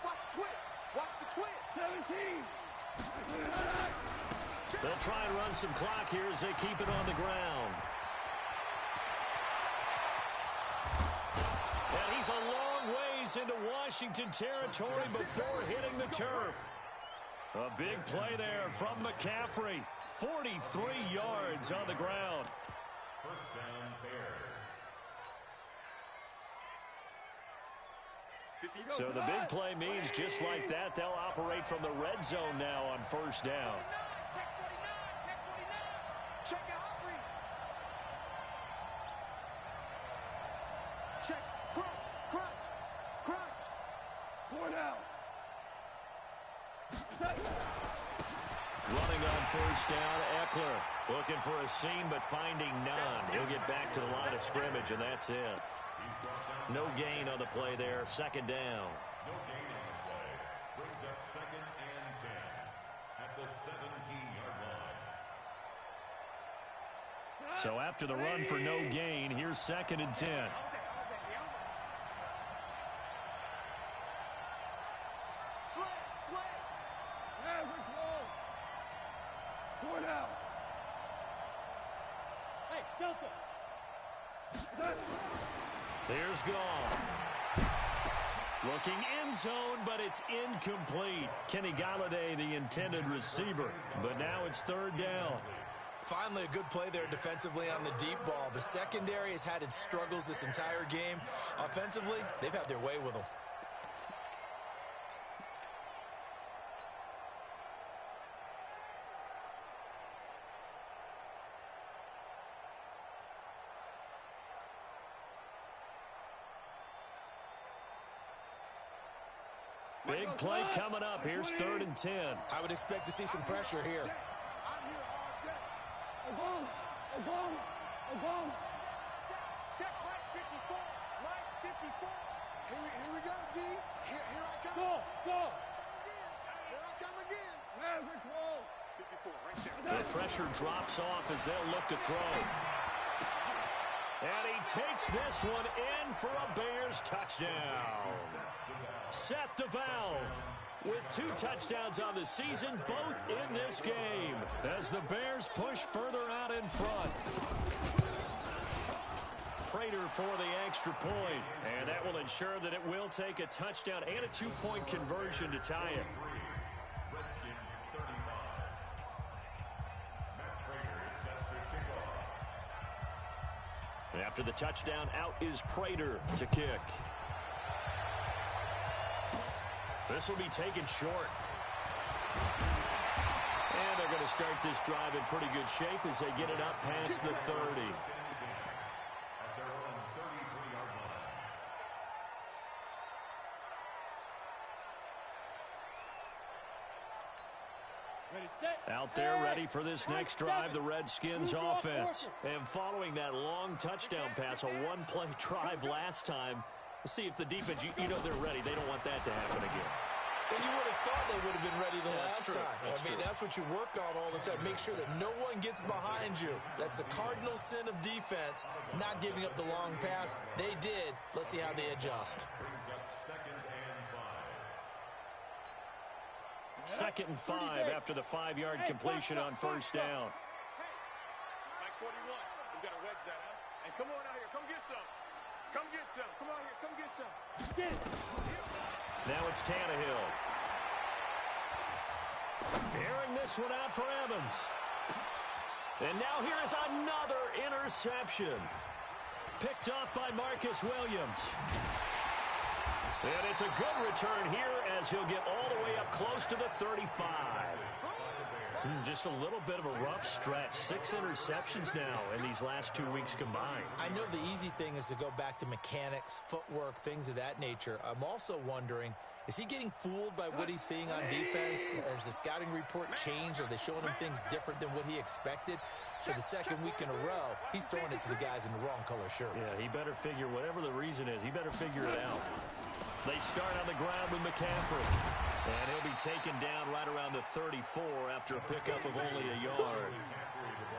Watch the twist. Watch the twist. 17. They'll try and run some clock here as they keep it on the ground. And he's a long ways into Washington territory before hitting the turf. A big play there from McCaffrey. 43 yards on the ground. 1st down, Bears. So the big play means just like that, they'll operate from the red zone now on first down. Check the hot read. Check. Crunch. Crunch. Crunch. Point out. Running on first down, Eckler. Looking for a seam, but finding none. He'll get back to the line of scrimmage, and that's it. No gain on the play there. Second down. No gain on the play. Brings up 2nd and 10 at the 17-yard line. So after the run for no gain, here's 2nd and 10. Sled. Average roll. Point out. Hey, Delta. There's gone. Looking end zone, but it's incomplete. Kenny Galladay, the intended receiver. But now it's 3rd down. Finally, a good play there defensively on the deep ball. The secondary has had its struggles this entire game. Offensively, they've had their way with them. Big play coming up. Here's 3rd and 10. I would expect to see some pressure here. I'm here all day. Obama. Check right 54. Right 54. Here we go, D. Here I come. Go. Here I come again. Average roll. 54, right there. The pressure drops off as they'll look to throw. And he takes this one in for a Bears touchdown. Seth DeValve with 2 touchdowns on the season, both in this game, as the Bears push further out in front. Prater for the extra point, and that will ensure that it will take a touchdown and a 2-point conversion to tie it. Redskins 35. Matt Prater is set to kick off. After the touchdown, out is Prater to kick. This will be taken short. And they're going to start this drive in pretty good shape as they get it up past the 30. At their own 33-yard line. Ready, set. Out there ready for this next drive, the Redskins offense. And following that long touchdown pass, a one-play drive last time, let's see if the defense, you know they're ready. They don't want that to happen again. And you would have thought they would have been ready the That's last true. time. That's true. That's what you work on all the time. Make sure that no one gets behind you. That's the cardinal sin of defense, not giving up the long pass. They did. Let's see how they adjust. Brings up 2nd and 5. 2nd and 5 after the 5-yard completion on first down. Mike 41. We got to wedge that, huh? And come on out here. Come get some. Come get some. Come out here. Come get some. Get it. Now it's Tannehill. Airing this one out for Evans. And now here is another interception. Picked off by Marcus Williams. And it's a good return here as he'll get all the way up close to the 35. Just a little bit of a rough stretch. 6 interceptions now in these last 2 weeks combined. I know the easy thing is to go back to mechanics, footwork, things of that nature. I'm also wondering, is he getting fooled by what he's seeing on defense? Has the scouting report changed? Are they showing him things different than what he expected? For the 2nd week in a row, he's throwing it to the guys in the wrong color shirts. Yeah, he better figure, whatever the reason is, he better figure it out. They start on the ground with McCaffrey. And he'll be taken down right around the 34 after a pickup of only a yard.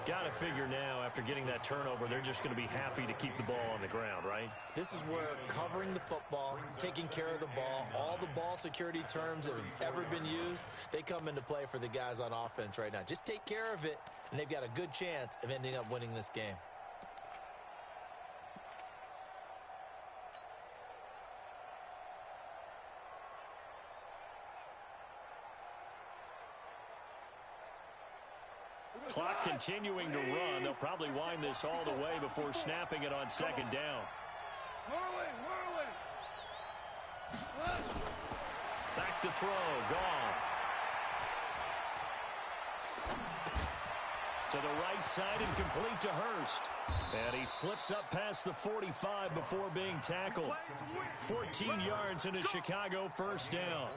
Got to figure now, after getting that turnover, they're just going to be happy to keep the ball on the ground, right? This is where covering the football, taking care of the ball, all the ball security terms that have ever been used, they come into play for the guys on offense right now. Just take care of it, and they've got a good chance of ending up winning this game. Clock continuing to run. They'll probably wind this all the way before snapping it on 2nd down. Back to throw. Goff. To the right side and complete to Hurst. And he slips up past the 45 before being tackled. 14 yards in a Chicago first down.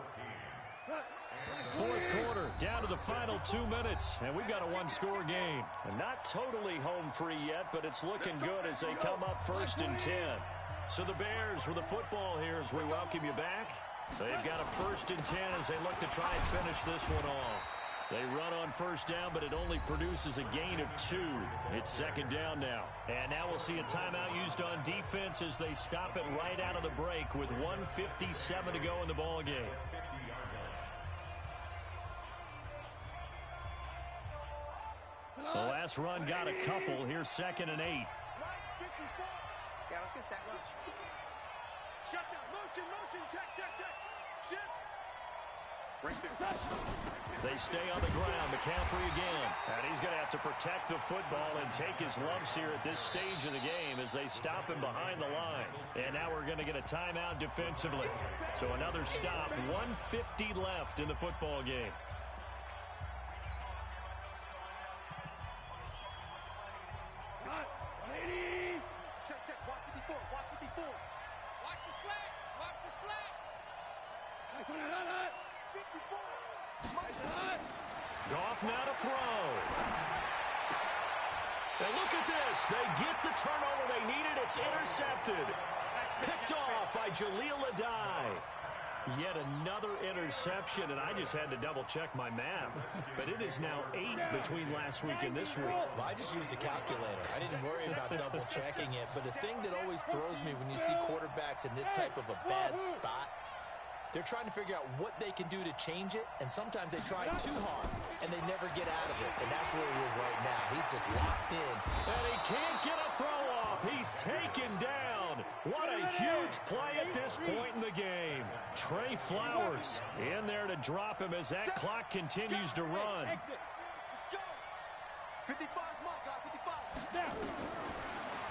Fourth quarter, down to the final 2 minutes, and we've got a one-score game. And not totally home free yet, but it's looking good as they come up 1st and 10. So the Bears with the football here as we welcome you back. They've got a 1st and 10 as they look to try and finish this one off. They run on first down, but it only produces a gain of 2. It's second down now. And now we'll see a timeout used on defense as they stop it right out of the break with 1:57 to go in the ball game. The last run got a couple. Here's 2nd and 8. Yeah, let's get sack lunch. Shut down. Motion. Check. Shift. Right there. They stay on the ground. McCaffrey again. And he's going to have to protect the football and take his lumps here at this stage of the game as they stop him behind the line. And now we're going to get a timeout defensively. So another stop. 1:50 left in the football game. Check. Watch 54. Watch the slack. 54. Goff now to throw. And look at this. They get the turnover they needed. It's intercepted. Picked off by Jaleel Adai. Yet another interception, and I just had to double-check my math. But it is now 8 between last week and this week. Well, I just used a calculator. I didn't worry about double-checking it. But the thing that always throws me when you see quarterbacks in this type of a bad spot, they're trying to figure out what they can do to change it, and sometimes they try too hard, and they never get out of it. And that's where he is right now. He's just locked in. And he can't get a throw off. He's taken down. What a huge play at this point in the game. Trey Flowers in there to drop him as that clock continues to run. 55 mark, guys. 55.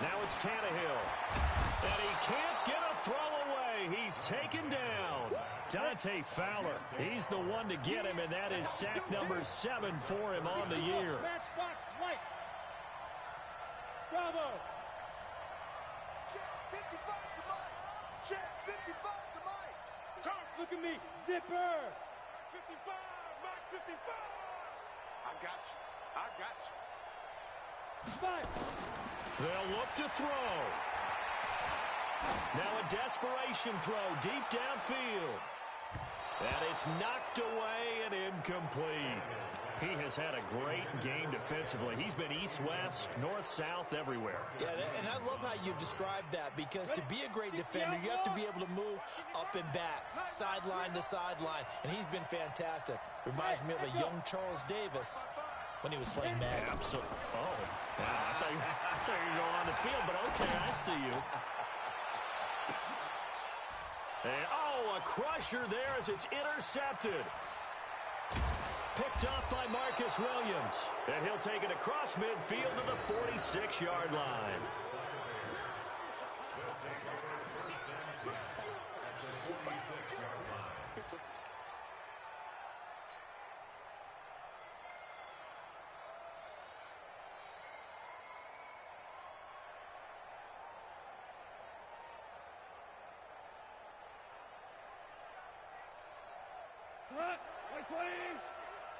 Now it's Tannehill. And he can't get a throw away. He's taken down. Dante Fowler, he's the one to get him, and that is sack number 7 for him on the year. Matchbox right. Bravo. Check 55 to Mike. Check 55 to Mike. Coach, look at me. Zipper. 55, Mike 55. I got you. 5. They'll look to throw. Now a desperation throw deep downfield. And it's knocked away and incomplete. He has had a great game defensively. He's been east-west, north-south, everywhere. Yeah, and I love how you described that, because to be a great defender, you have to be able to move up and back, sideline to sideline, and he's been fantastic. Reminds me of a young Charles Davis when he was playing Madden. Absolutely. Oh, wow. I thought you were going on the field, but okay, I see you. And, oh, a crusher there as it's intercepted. Picked off by Marcus Williams. And he'll take it across midfield to the 46-yard line.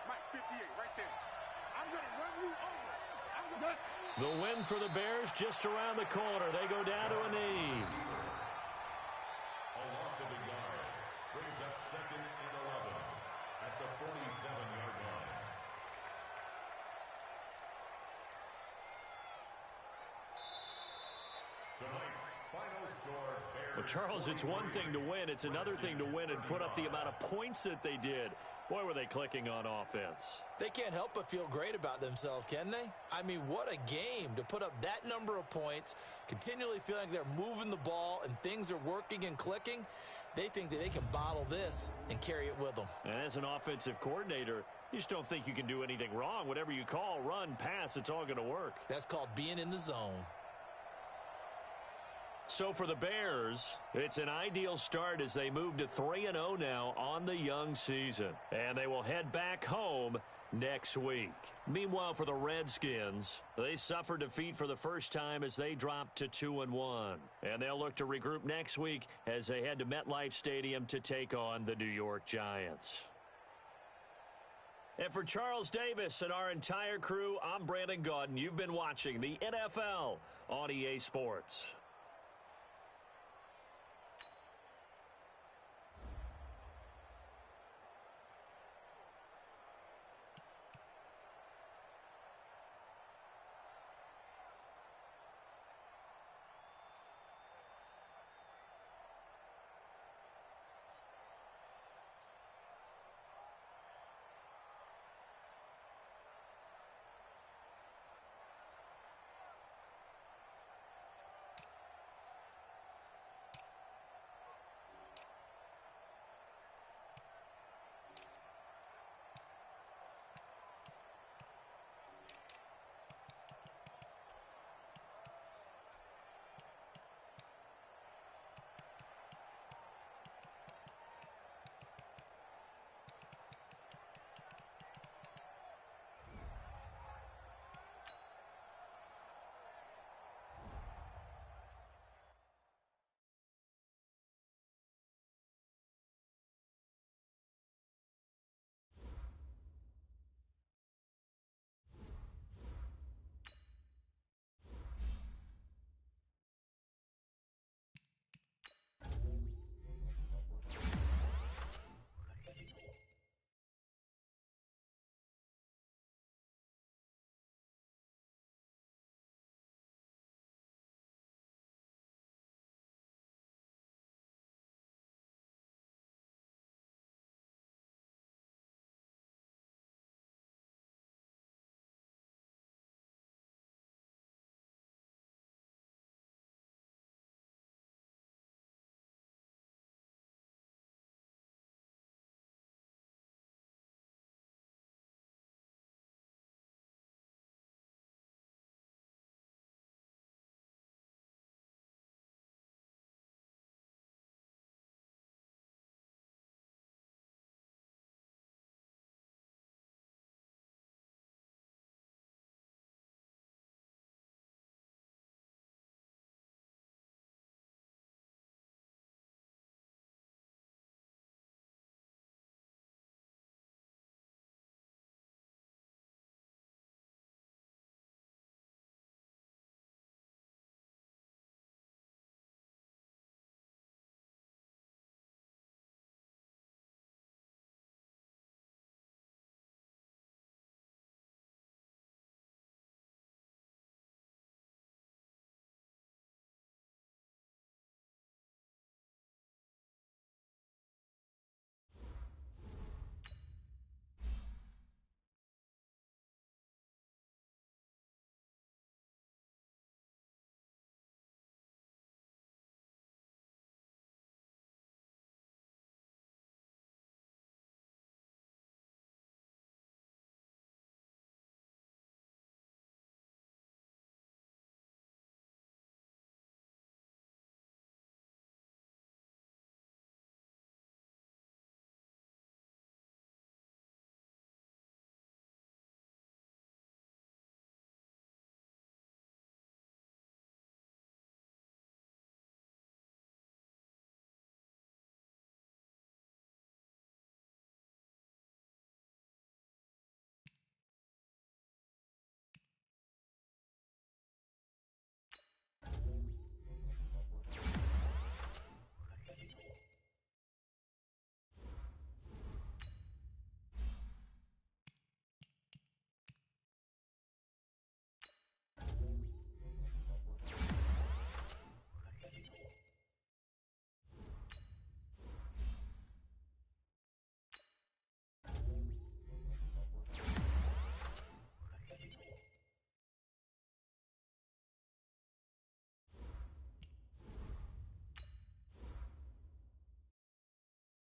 Mike 58, right there. I'm going to run you over. The win for the Bears just around the corner. They go down to a knee. A loss of a yard brings up 2nd and 11 at the 47-yard line. Tonight's final score, Bears. Well, Charles, it's one thing to win. It's another thing to win and put up the amount of points that they did. Boy, were they clicking on offense. They can't help but feel great about themselves, can they? I mean, what a game to put up that number of points, continually feeling like they're moving the ball and things are working and clicking. They think that they can bottle this and carry it with them. And as an offensive coordinator, you just don't think you can do anything wrong. Whatever you call, run, pass, it's all going to work. That's called being in the zone. So for the Bears, it's an ideal start as they move to 3-0 now on the young season. And they will head back home next week. Meanwhile, for the Redskins, they suffered defeat for the first time as they dropped to 2-1. And they'll look to regroup next week as they head to MetLife Stadium to take on the New York Giants. And for Charles Davis and our entire crew, I'm Brandon Gaudin. You've been watching the NFL on EA Sports.